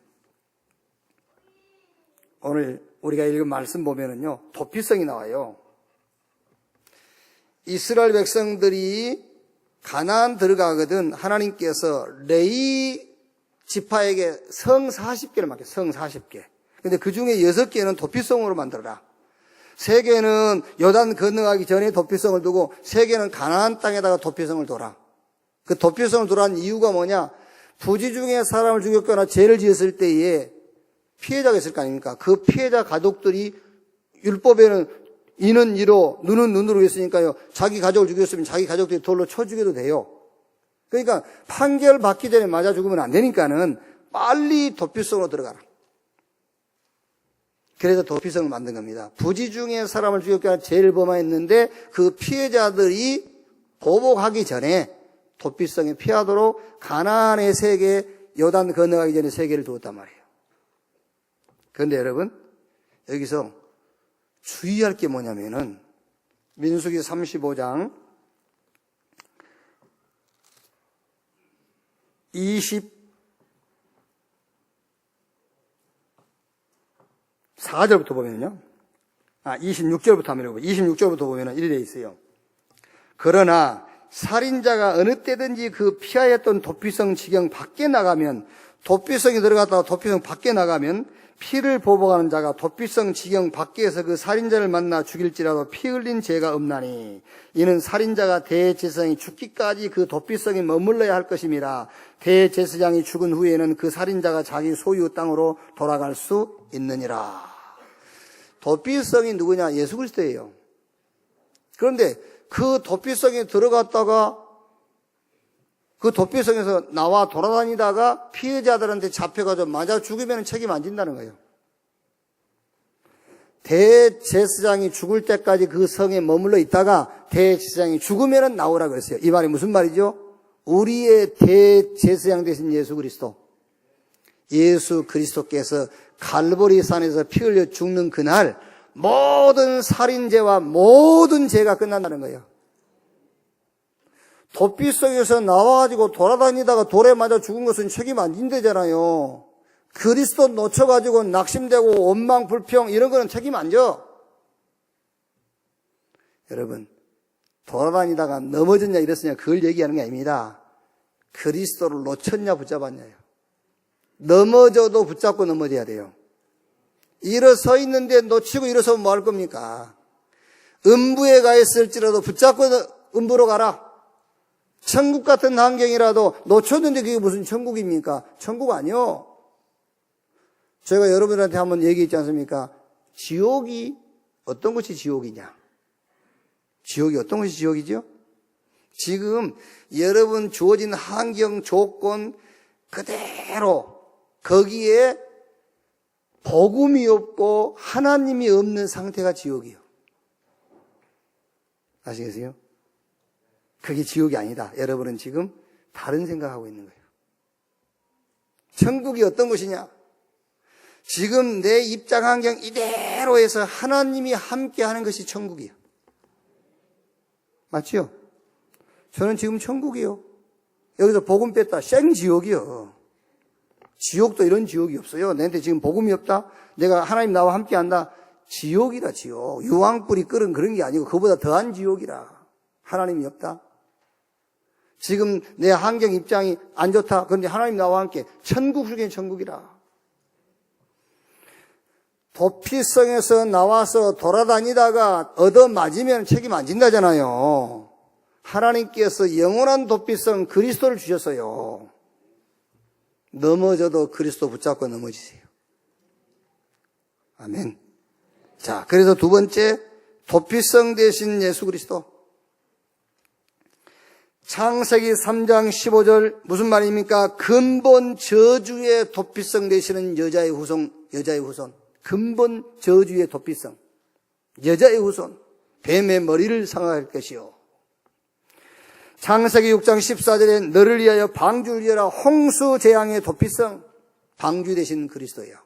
오늘 우리가 읽은 말씀 보면은요, 도피성이 나와요. 이스라엘 백성들이 가나안 들어가거든 하나님께서 레위 지파에게 성 40개를 맡겨. 성 40개. 근데 그 중에 6개는 도피성으로 만들어라. 3개는 요단 건너가기 전에 도피성을 두고 3개는 가나안 땅에다가 도피성을 둬라. 그 도피성을 두라는 이유가 뭐냐? 부지 중에 사람을 죽였거나 죄를 지었을 때에 피해자가 있을 거 아닙니까? 그 피해자 가족들이 율법에는 이는 이로 눈은 눈으로 했으니까요. 자기 가족을 죽였으면 자기 가족들이 돌로 쳐 죽여도 돼요. 그러니까 판결 받기 전에 맞아 죽으면 안 되니까는 빨리 도피성으로 들어가라. 그래서 도피성을 만든 겁니다. 부지 중에 사람을 죽였거나 죄를 범하였는데 그 피해자들이 보복하기 전에 도피성에 피하도록 가나안의 세계, 요단 건너가기 전에 세계를 두었단 말이에요. 그런데 여러분, 여기서 주의할 게 뭐냐면은 민수기 35장 24절부터 보면요. 26절부터 한번 읽어보세요. 26절부터 보면은 이래 돼 있어요. 그러나 살인자가 어느 때든지 그 피하였던 도피성 지경 밖에 나가면, 도피성에 들어갔다가 도피성 밖에 나가면 피를 보복하는 자가 도피성 지경 밖에서 그 살인자를 만나 죽일지라도 피 흘린 죄가 없나니 이는 살인자가 대제사장이 죽기까지 그 도피성에 머물러야 할 것임이라. 대제사장이 죽은 후에는 그 살인자가 자기 소유 땅으로 돌아갈 수 있느니라. 도피성이 누구냐? 예수 그리스도예요. 그런데 그 도피성에 들어갔다가 그 도피성에서 나와 돌아다니다가 피해자들한테 잡혀가지고 맞아 죽으면 책임 안 진다는 거예요. 대제사장이 죽을 때까지 그 성에 머물러 있다가 대제사장이 죽으면 나오라 그랬어요. 이 말이 무슨 말이죠? 우리의 대제사장 되신 예수 그리스도, 예수 그리스도께서 갈보리 산에서 피 흘려 죽는 그날 모든 살인죄와 모든 죄가 끝난다는 거예요. 도피성에서 나와가지고 돌아다니다가 돌에 맞아 죽은 것은 책임 안 진대잖아요. 그리스도 놓쳐가지고 낙심되고 원망, 불평 이런 거는 책임 안 져. 여러분, 돌아다니다가 넘어졌냐 이랬으냐 그걸 얘기하는 게 아닙니다. 그리스도를 놓쳤냐 붙잡았냐요. 넘어져도 붙잡고 넘어져야 돼요. 일어서 있는데 놓치고 일어서면 뭐 할 겁니까? 음부에 가 있을지라도 붙잡고 음부로 가라. 천국 같은 환경이라도 놓쳤는데 그게 무슨 천국입니까? 천국 아니요. 제가 여러분들한테 한번 얘기했지 않습니까? 지옥이 어떤 것이 지옥이냐? 지옥이 어떤 것이 지옥이죠? 지금 여러분 주어진 환경, 조건 그대로 거기에 복음이 없고 하나님이 없는 상태가 지옥이에요. 아시겠어요? 그게 지옥이 아니다. 여러분은 지금 다른 생각하고 있는 거예요. 천국이 어떤 것이냐? 지금 내 입장 환경 이대로 해서 하나님이 함께 하는 것이 천국이에요. 맞죠? 저는 지금 천국이요. 여기서 복음 뺐다. 생지옥이요. 지옥도 이런 지옥이 없어요. 내한테 지금 복음이 없다? 내가 하나님 나와 함께 한다? 지옥이다, 지옥. 유황불이 끓은 그런 게 아니고 그보다 더한 지옥이라. 하나님이 없다? 지금 내 환경 입장이 안 좋다. 그런데 하나님 나와 함께 천국 속의 천국이라. 도피성에서 나와서 돌아다니다가 얻어맞으면 책임 안 진다잖아요. 하나님께서 영원한 도피성 그리스도를 주셨어요. 넘어져도 그리스도 붙잡고 넘어지세요. 아멘. 자, 그래서 두 번째, 도피성 되신 예수 그리스도. 창세기 3장 15절 무슨 말입니까? 근본 저주의 도피성 되시는 여자의 후손. 근본 저주의 도피성. 여자의 후손. 뱀의 머리를 상할 것이요. 창세기 6장 14절에 너를 위하여 방주를 이어라. 홍수 재앙의 도피성. 방주 되신 그리스도예요.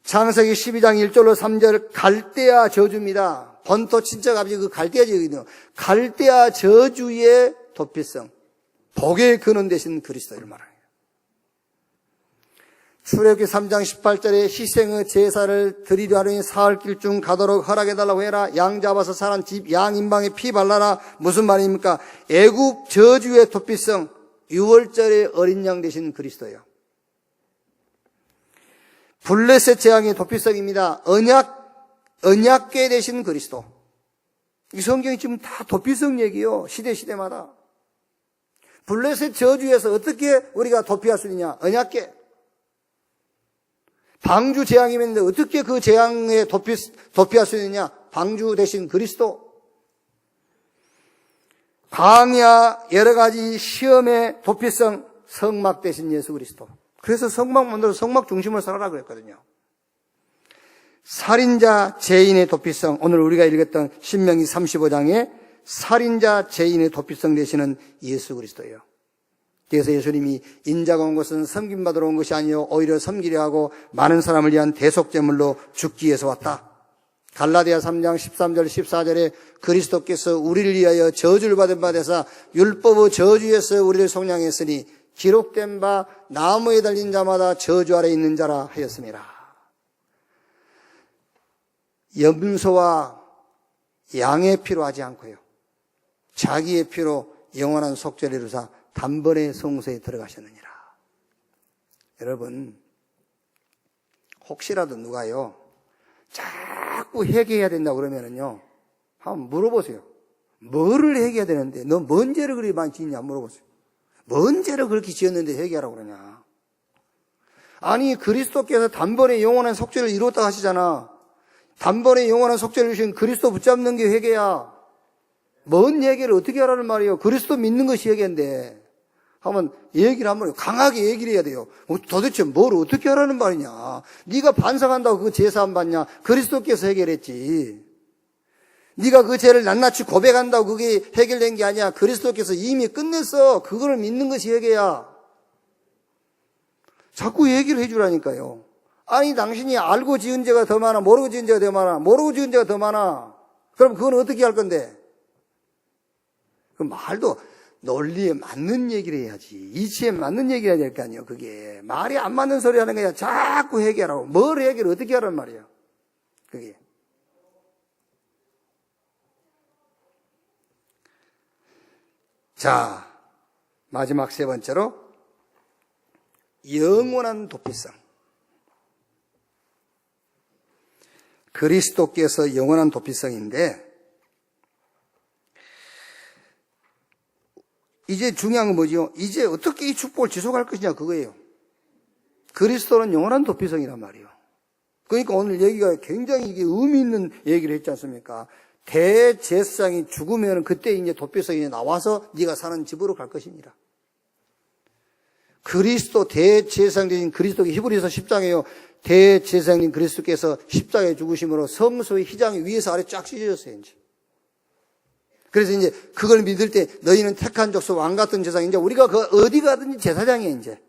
창세기 12장 1절로 3절 갈대아 저주입니다. 번토 친척 아버지 그 갈대아 저주거든요. 갈대아 저주의 도피성. 복의 근원 되신 그리스도를 말합니다. 출애굽기 3장 18절에 희생의 제사를 드리려 하니 사흘길 중 가도록 허락해달라고 해라. 양 잡아서 사는 집 양 인방에 피 발라라. 무슨 말입니까? 애굽 저주의 도피성. 유월절의 어린 양 되신 그리스도예요. 블레셋 재앙의 도피성입니다. 언약궤 되신 그리스도. 이 성경이 지금 다 도피성 얘기예요. 시대마다. 블레셋 저주에서 어떻게 우리가 도피할 수 있느냐? 언약궤. 방주 재앙이 있는데 어떻게 그 재앙에 도피할 수 있느냐? 방주 대신 그리스도. 광야 여러 가지 시험의 도피성, 성막 대신 예수 그리스도. 그래서 성막 만들어서 성막 중심으로 살아라 그랬거든요. 살인자 죄인의 도피성. 오늘 우리가 읽었던 신명기 35장에 살인자 죄인의 도피성 되시는 예수 그리스도예요. 그래서 예수님이 인자가 온 것은 섬김받으러 온 것이 아니요 오히려 섬기려 하고 많은 사람을 위한 대속제물로 죽기 위해서 왔다. 갈라디아 3장 13절 14절에 그리스도께서 우리를 위하여 저주를 받은 바 되사 율법의 저주에서 우리를 속량했으니 기록된 바 나무에 달린 자마다 저주 아래 있는 자라 하였습니다. 염소와 양의 피로 하지 않고요. 자기의 피로 영원한 속죄를 이루사 단번에 성소에 들어가셨느니라. 여러분, 혹시라도 누가요, 자꾸 회개해야 된다고 그러면은요, 한번 물어보세요. 뭐를 회개해야 되는데, 너 뭔 죄를 그리 많이 짓냐 물어보세요. 뭔 죄를 그렇게 지었는데 회개하라고 그러냐. 아니, 그리스도께서 단번에 영원한 속죄를 이루었다 하시잖아. 단번에 영원한 속죄를 이루신 그리스도 붙잡는 게 회개야. 뭔 얘기를 어떻게 하라는 말이에요. 그리스도 믿는 것이 회개인데. 한번 얘기를 한번 강하게 얘기를 해야 돼요. 도대체 뭘 어떻게 하라는 말이냐. 네가 반성한다고 그 제사 안 받냐. 그리스도께서 해결했지. 네가 그 죄를 낱낱이 고백한다고 그게 해결된 게 아니야. 그리스도께서 이미 끝냈어. 그거를 믿는 것이 회개야. 자꾸 얘기를 해주라니까요. 아니, 당신이 알고 지은 죄가 더 많아, 모르고 지은 죄가 더 많아, 모르고 지은 죄가 더 많아. 그럼 그건 어떻게 할 건데? 그 말도 논리에 맞는 얘기를 해야지. 이치에 맞는 얘기를 해야 될 거 아니에요. 그게 말이 안 맞는 소리 하는 거야. 자꾸 얘기하라고. 뭘 얘기를 어떻게 하란 말이에요. 그게. 자, 마지막 세 번째로 영원한 도피성. 그리스도께서 영원한 도피성인데, 이제 중요한 건 뭐죠? 이제 어떻게 이 축복을 지속할 것이냐 그거예요. 그리스도는 영원한 도피성이란 말이에요. 그러니까 오늘 얘기가 굉장히 이게 의미 있는 얘기를 했지 않습니까? 대제사장이 죽으면 그때 이제 도피성이 나와서 네가 사는 집으로 갈 것입니다. 그리스도 대제사장 되신 그리스도의 히브리서 10장에요. 대제사장님 그리스도께서 십자가에 죽으심으로 성소의 휘장이 위에서 아래 쫙 찢어졌어요, 이제. 그래서 이제 그걸 믿을 때 너희는 택한 족속 왕 같은 제사장, 이제 우리가 그 어디 가든지 제사장이야, 이제.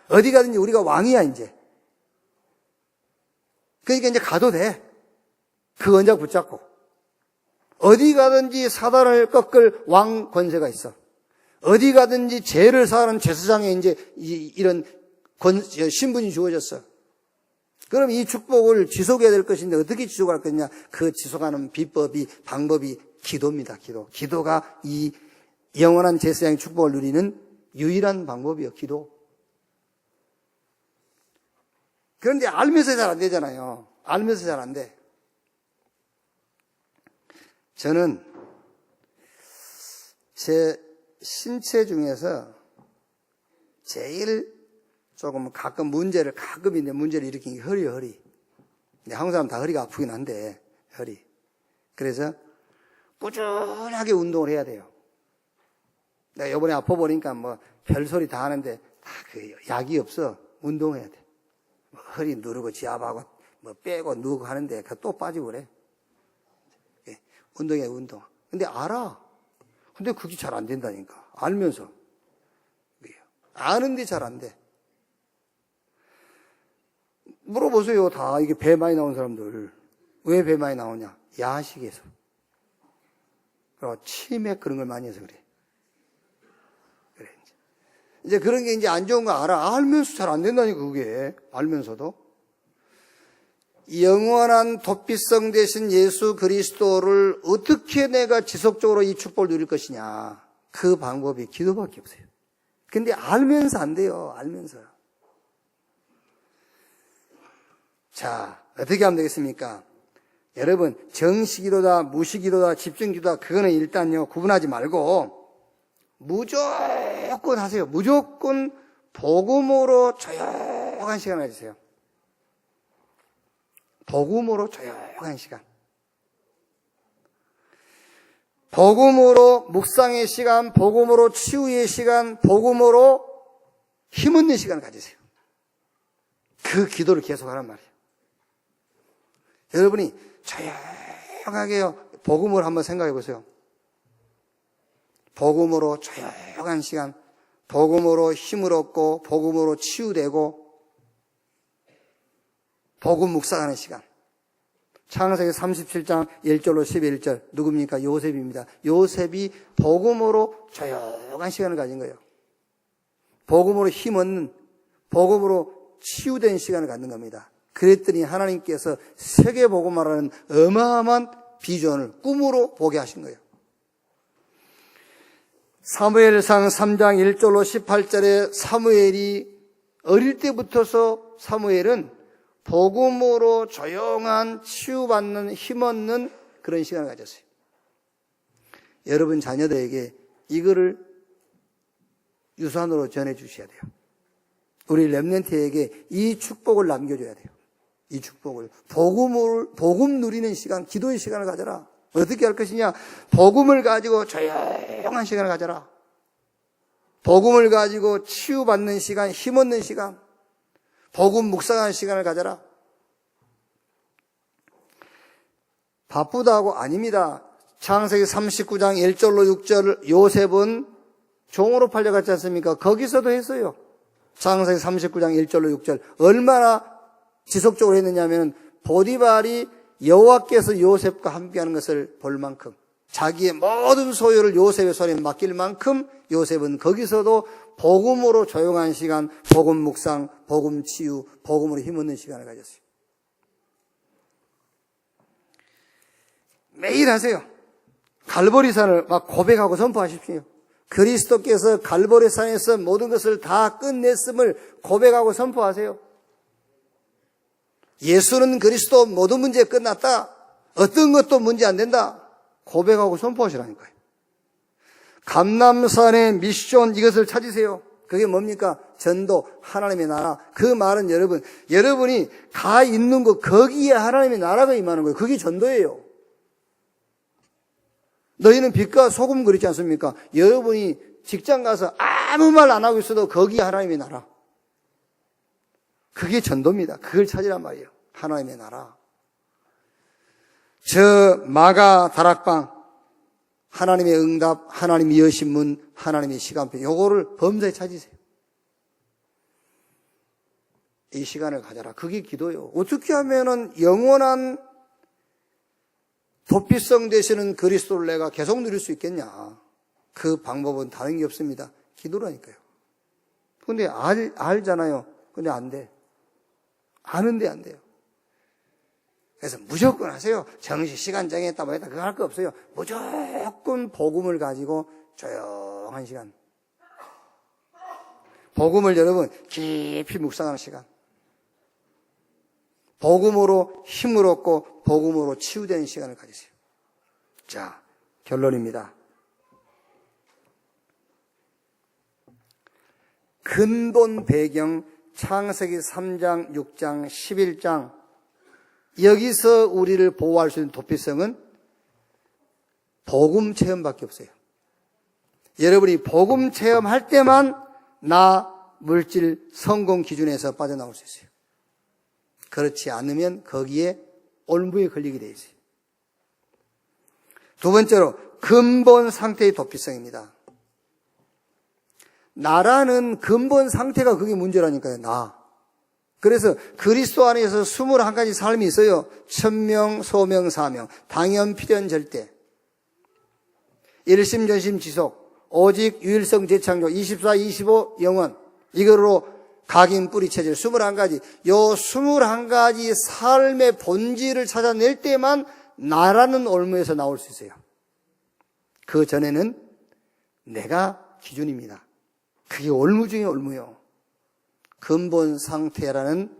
어디 가든지 우리가 왕이야, 이제. 그러니까 이제 가도 돼. 그 언약 붙잡고. 어디 가든지 사단을 꺾을 왕 권세가 있어. 어디 가든지 죄를 사하는 제사장에 이제 이런 신분이 주어졌어. 그럼 이 축복을 지속해야 될 것인데 어떻게 지속할 거냐? 그 지속하는 비법이, 방법이 기도입니다, 기도. 기도가 이 영원한 제사장의 축복을 누리는 유일한 방법이요, 기도. 그런데 알면서 잘 안 되잖아요. 알면서 잘 안 돼. 저는 제 신체 중에서 제일 조금 가끔 문제를 일으키는 게 허리예요, 허리. 근데 한국 사람 다 허리가 아프긴 한데, 허리. 그래서 꾸준하게 운동을 해야 돼요. 내가 이번에 아파 보니까 뭐 별소리 다 하는데 다 그 약이 없어. 운동해야 돼. 뭐 허리 누르고 지압하고 뭐 빼고 누우고 하는데 또 빠지고 그래. 운동해, 운동. 근데 알아. 근데 그게 잘 안 된다니까. 알면서. 아는데 잘 안 돼. 물어보세요. 다 이게 배 많이 나온 사람들. 왜 배 많이 나오냐? 야식에서. 그리고 치맥 그런 걸 많이 해서 그래. 그래. 이제 그런 게 이제 안 좋은 거 알아. 알면서 잘 안 된다니까, 그게. 알면서도. 영원한 도피성 되신 예수 그리스도를 어떻게 내가 지속적으로 이 축복을 누릴 것이냐. 그 방법이 기도밖에 없어요. 근데 알면서 안 돼요. 알면서. 자, 어떻게 하면 되겠습니까? 여러분, 정시기도다, 무시기도다, 집중기도다, 그거는 일단요, 구분하지 말고, 무조건 하세요. 무조건 복음으로 조용한 시간을 가지세요. 복음으로 조용한 시간. 복음으로 묵상의 시간, 복음으로 치유의 시간, 복음으로 힘없는 시간을 가지세요. 그 기도를 계속하란 말이에요. 여러분이 조용하게요. 복음을 한번 생각해 보세요. 복음으로 조용한 시간, 복음으로 힘을 얻고, 복음으로 치유되고, 복음 묵상하는 시간. 창세기 37장 1절로 11절. 누굽니까? 요셉입니다. 요셉이 복음으로 조용한 시간을 가진 거예요. 복음으로 힘 얻는, 복음으로 치유된 시간을 갖는 겁니다. 그랬더니 하나님께서 세계 복음화라는 어마어마한 비전을 꿈으로 보게 하신 거예요. 사무엘상 3장 1절로 18절에 사무엘이 어릴 때부터서 사무엘은 복음으로 조용한 치유받는 힘없는 그런 시간을 가졌어요. 여러분 자녀들에게 이거를 유산으로 전해주셔야 돼요. 우리 렘넌트에게 이 축복을 남겨줘야 돼요. 이 축복을. 복음 누리는 시간, 기도의 시간을 가져라. 어떻게 할 것이냐? 복음을 가지고 조용한 시간을 가져라. 복음을 가지고 치유받는 시간, 힘없는 시간, 복음 묵상하는 시간을 가져라. 바쁘다고 아닙니다. 창세기 39장 1절로 6절 요셉은 종으로 팔려갔지 않습니까? 거기서도 했어요. 창세기 39장 1절로 6절 얼마나 지속적으로 했느냐면 보디발이 여호와께서 요셉과 함께하는 것을 볼 만큼 자기의 모든 소유를 요셉의 손에 맡길 만큼 요셉은 거기서도 복음으로 조용한 시간, 복음 묵상, 복음 치유, 복음으로 힘없는 시간을 가졌어요. 매일 하세요. 갈보리산을 막 고백하고 선포하십시오. 그리스도께서 갈보리산에서 모든 것을 다 끝냈음을 고백하고 선포하세요. 예수는 그리스도 모든 문제 끝났다. 어떤 것도 문제 안 된다. 고백하고 선포하시라니까요. 감람산의 미션 이것을 찾으세요. 그게 뭡니까? 전도, 하나님의 나라. 그 말은 여러분이 가 있는 것 거기에 하나님의 나라가 임하는 거예요. 그게 전도예요. 너희는 빛과 소금 그렇지 않습니까? 여러분이 직장 가서 아무 말 안 하고 있어도 거기에 하나님의 나라. 그게 전도입니다. 그걸 찾으란 말이에요. 하나님의 나라. 저 마가 다락방, 하나님의 응답, 하나님의 여신 문, 하나님의 시간표, 요거를 범사에 찾으세요. 이 시간을 가져라. 그게 기도요. 어떻게 하면은 영원한 도피성 되시는 그리스도를 내가 계속 누릴 수 있겠냐. 그 방법은 다른 게 없습니다. 기도라니까요. 근데 알잖아요. 근데 안 돼. 아는데 안 돼요. 그래서 무조건 하세요. 정시 시간 정했다 뭐 했다 그거 할 거 없어요. 무조건 복음을 가지고 조용한 시간. 복음을 여러분 깊이 묵상하는 시간. 복음으로 힘을 얻고 복음으로 치유되는 시간을 가지세요. 자, 결론입니다. 근본 배경 창세기 3장, 6장, 11장 여기서 우리를 보호할 수 있는 도피성은 복음 체험밖에 없어요. 여러분이 복음 체험할 때만 나 물질 성공 기준에서 빠져나올 수 있어요. 그렇지 않으면 거기에 올무에 걸리게 돼 있어요. 두 번째로 근본 상태의 도피성입니다. 나라는 근본 상태가 그게 문제라니까요. 나. 그래서 그리스도 안에서 21가지 삶이 있어요. 천명, 소명, 사명, 당연, 필연, 절대. 일심, 전심, 지속, 오직, 유일성, 재창조, 24, 25, 영원. 이거로 각인, 뿌리, 체질, 21가지. 요 21가지 삶의 본질을 찾아낼 때만 나라는 올무에서 나올 수 있어요. 그 전에는 내가 기준입니다. 그게 올무 중에 올무요. 근본 상태라는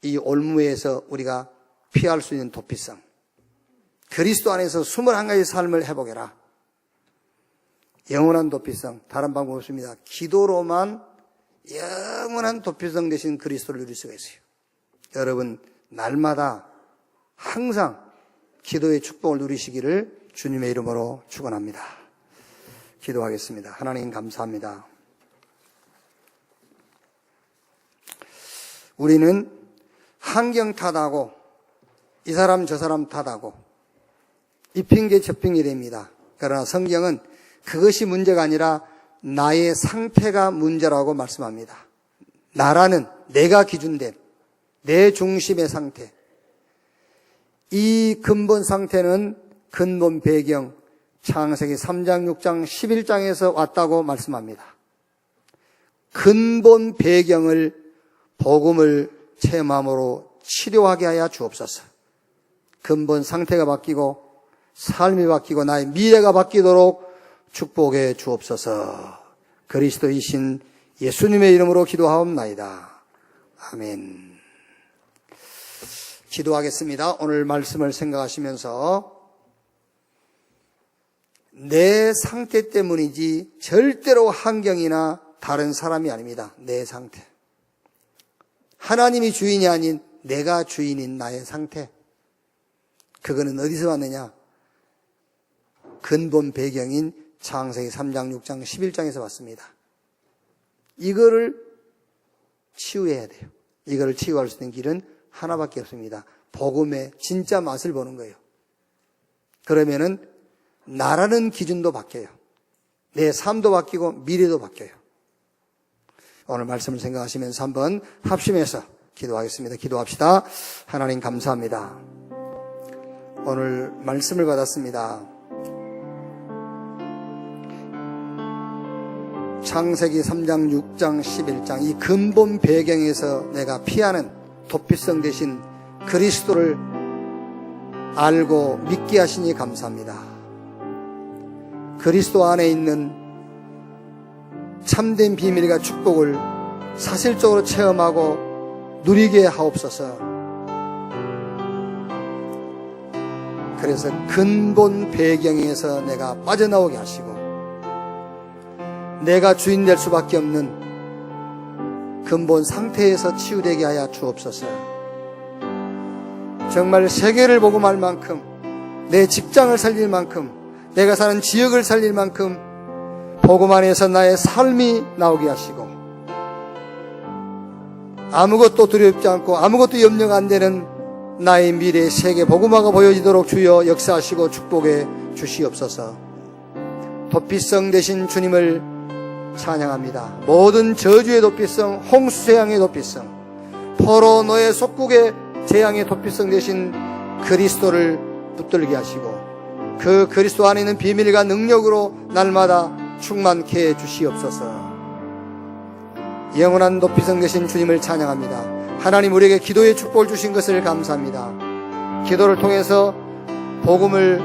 이 올무에서 우리가 피할 수 있는 도피성. 그리스도 안에서 21가지 삶을 회복해라. 영원한 도피성. 다른 방법 없습니다. 기도로만 영원한 도피성 되신 그리스도를 누릴 수가 있어요. 여러분, 날마다 항상 기도의 축복을 누리시기를 주님의 이름으로 축원합니다. 기도하겠습니다. 하나님 감사합니다. 우리는 환경 탓하고 이 사람 저 사람 탓하고 이 핑계 저 핑계 됩니다. 그러나 성경은 그것이 문제가 아니라 나의 상태가 문제라고 말씀합니다. 나라는 내가 기준된 내 중심의 상태. 이 근본 상태는 근본 배경 창세기 3장, 6장, 11장에서 왔다고 말씀합니다. 근본 배경을 복음을 체험함으로 치료하게 하여 주옵소서. 근본 상태가 바뀌고 삶이 바뀌고 나의 미래가 바뀌도록 축복해 주옵소서. 그리스도이신 예수님의 이름으로 기도하옵나이다. 아멘. 기도하겠습니다. 오늘 말씀을 생각하시면서 내 상태 때문이지 절대로 환경이나 다른 사람이 아닙니다. 내 상태. 하나님이 주인이 아닌 내가 주인인 나의 상태. 그거는 어디서 왔느냐? 근본 배경인 창세기 3장, 6장, 11장에서 왔습니다. 이거를 치유해야 돼요. 이거를 치유할 수 있는 길은 하나밖에 없습니다. 복음의 진짜 맛을 보는 거예요. 그러면은 나라는 기준도 바뀌어요. 내 삶도 바뀌고 미래도 바뀌어요. 오늘 말씀을 생각하시면서 한번 합심해서 기도하겠습니다. 기도합시다. 하나님 감사합니다. 오늘 말씀을 받았습니다. 창세기 3장, 6장, 11장 이 근본 배경에서 내가 피하는 도피성 대신 그리스도를 알고 믿게 하시니 감사합니다. 그리스도 안에 있는 참된 비밀과 축복을 사실적으로 체험하고 누리게 하옵소서. 그래서 근본 배경에서 내가 빠져나오게 하시고 내가 주인 될 수밖에 없는 근본 상태에서 치유되게 하여 주옵소서. 정말 세계를 보고 말 만큼, 내 직장을 살릴 만큼, 내가 사는 지역을 살릴 만큼 복음 안에서 나의 삶이 나오게 하시고 아무것도 두렵지 않고 아무것도 염려가 안 되는 나의 미래의 세계 복음화가 보여지도록 주여 역사하시고 축복해 주시옵소서. 도피성 되신 주님을 찬양합니다. 모든 저주의 도피성, 홍수재앙의 도피성, 포로 노예 속국의 재앙의 도피성 되신 그리스도를 붙들게 하시고 그 그리스도 안에 있는 비밀과 능력으로 날마다 충만케 해 주시옵소서. 영원한 도피성 되신 주님을 찬양합니다. 하나님 우리에게 기도의 축복을 주신 것을 감사합니다. 기도를 통해서 복음을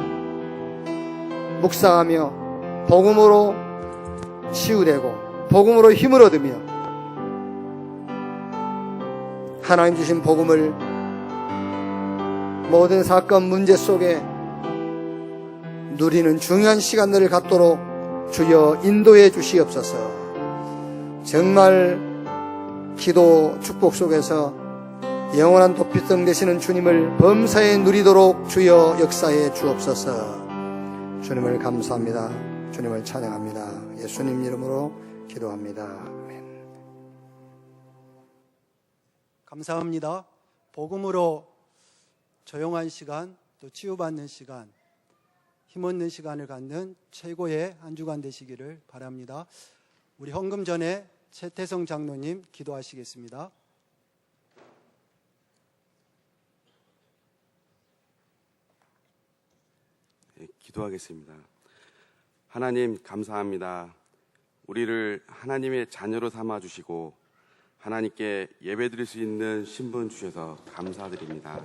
묵상하며 복음으로 치유되고 복음으로 힘을 얻으며 하나님 주신 복음을 모든 사건 문제 속에 누리는 중요한 시간들을 갖도록 주여 인도해 주시옵소서. 정말 기도 축복 속에서 영원한 도피성 되시는 주님을 범사에 누리도록 주여 역사해 주옵소서. 주님을 감사합니다. 주님을 찬양합니다. 예수님 이름으로 기도합니다. 아멘. 감사합니다. 복음으로 조용한 시간, 또 치유받는 시간, 힘없는 시간을 갖는 최고의 한 주간 되시기를 바랍니다. 우리 헌금 전에 최태성 장로님 기도하시겠습니다. 네, 기도하겠습니다. 하나님 감사합니다. 우리를 하나님의 자녀로 삼아주시고 하나님께 예배드릴 수 있는 신분 주셔서 감사드립니다.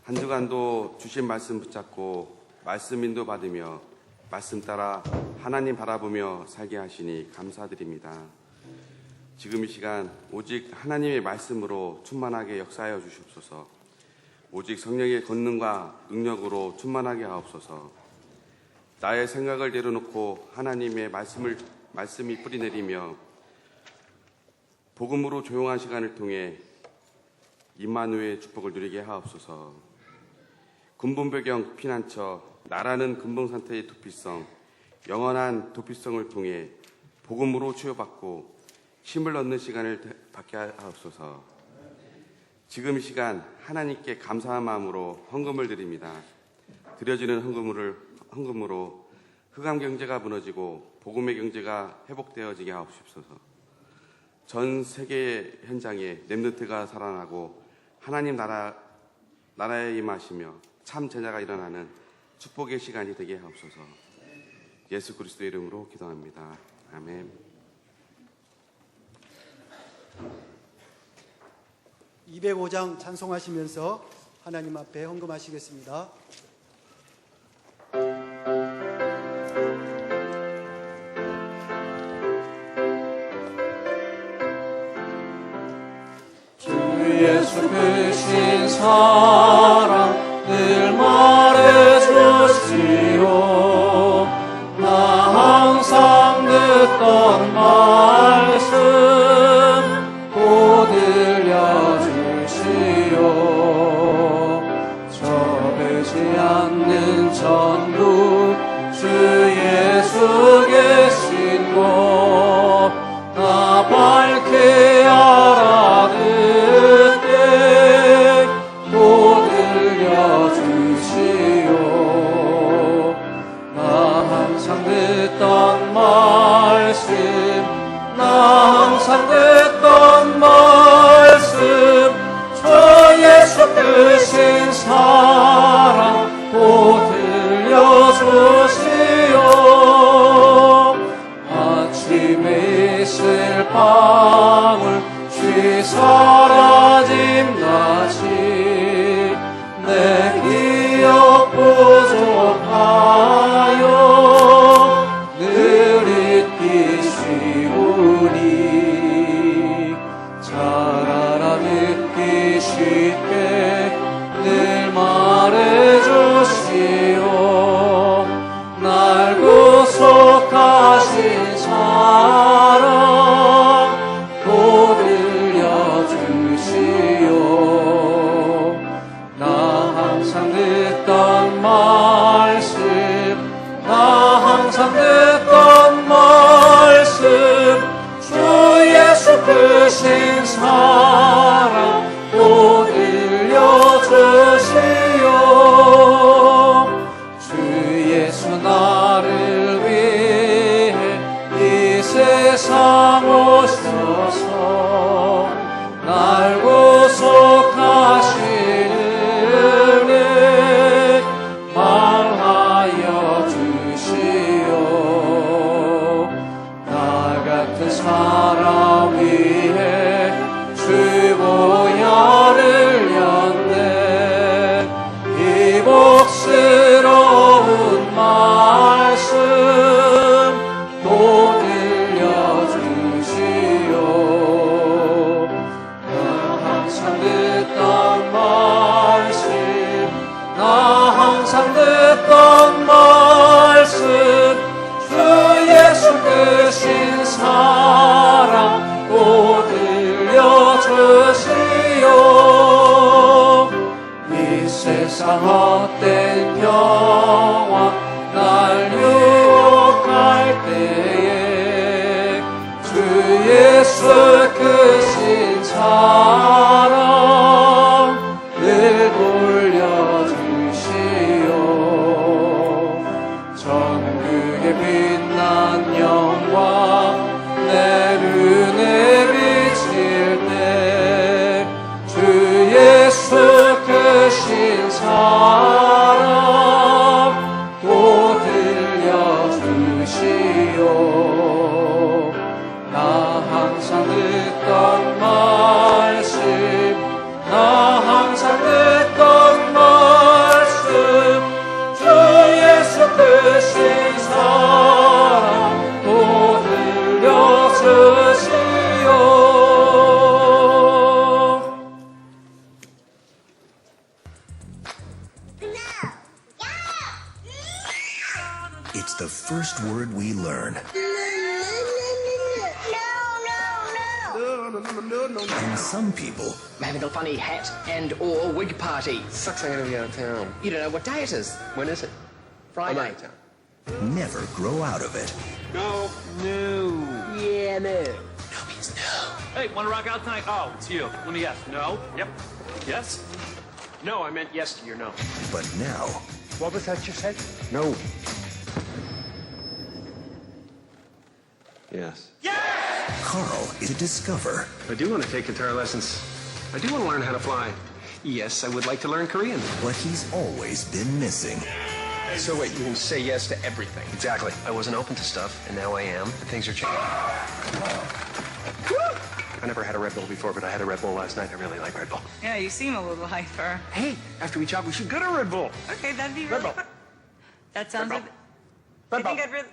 한 주간도 주신 말씀 붙잡고 말씀 인도 받으며 말씀 따라 하나님 바라보며 살게 하시니 감사드립니다. 지금 이 시간 오직 하나님의 말씀으로 충만하게 역사하여 주시옵소서. 오직 성령의 권능과 능력으로 충만하게 하옵소서. 나의 생각을 내려놓고 하나님의 말씀이 뿌리내리며 복음으로 조용한 시간을 통해 임마누엘의 축복을 누리게 하옵소서. 근본 배경 피난처 나라는 근본 상태의 도피성, 영원한 도피성을 통해 복음으로 치유받고 힘을 얻는 시간을 받게 하옵소서. 지금 이 시간 하나님께 감사한 마음으로 헌금을 드립니다. 드려지는 헌금으로 흑암 경제가 무너지고 복음의 경제가 회복되어지게 하옵소서. 전 세계의 현장에 렘넌트가 살아나고 하나님 나라에 임하시며 참 제자가 일어나는 축복의 시간이 되게 하옵소서. 예수 그리스도 이름으로 기도합니다. 아멘. 205장 찬송하시면서 하나님 앞에 헌금하시겠습니다. 예수 크신 사랑 늘 말해주시오. 나 항상 듣던 말씀 또 들려주시오. 접지 않는 전부 주 예수 계신 곳 나 밝게 알아듣게 또 들려주시오. 나 항상 듣던 말씀 나 항상 듣던 말씀 주 예수 크신 사랑 또 들려주시오. 아침에 있을 방울 쉬 사라짐 나지 내 기억 부족하여 늘 잊기 쉬우니 잘 알아듣기 쉽게 늘 말해주시오. 날 구속하신 사랑 또 들려주시오. 나 항상 듣던 말씀 나 항상 듣던 말씀 주 예수 크신 사랑 또 들려주시오. 주 예수 나를 위해 이 세상 오셔서 날 구속하신 은혜 말하여 주시오. 나 같은 사람 위해 주 보혈을 렸네. 이 복스러운 말씀 또 들려주시오. 나 항상 듣던 말씀 나 항상 듣던 말씀 주 예수 크신 사랑 또 들려주시오. 이 세상 헛된 평화 날 유혹할 때에 주 예수 크신 사랑 늘 돌려주시오. 전국에 빛난 영광 내 눈에 비칠 때 주 예수 크신 사랑 또 들려주시오. 나 항상 듣던 말씀 나 항상 듣던 말씀 주 예수 크신 사랑 또 들려주시오. It's the first word we learn. And some people I'm having a funny hat and or wig party. Sucks I'm gonna be out of town. You don't know what day it is. When is it? Friday. I'm out of town. never grow out of it. No. No. Yeah, no. No means no. Hey, want to rock out tonight? Oh, it's you. Let me guess. No? Yep. Yes? No, I meant yes to your no. But now, What was that you said? No. Yes. Carl is to discover I do want to take guitar lessons. I do want to learn how to fly. Yes, I would like to learn Korean. what he's always been missing. So wait, you can say yes to everything. Exactly. I wasn't open to stuff, and now I am. And things are changing. I never had a Red Bull before, but I had a Red Bull last night. I really like Red Bull. Yeah, you seem a little hyper. Hey, after we chat, we should go to Red Bull. Okay, that'd be Red really Bull. fun. That sounds Red like... Bull. I think I'd really...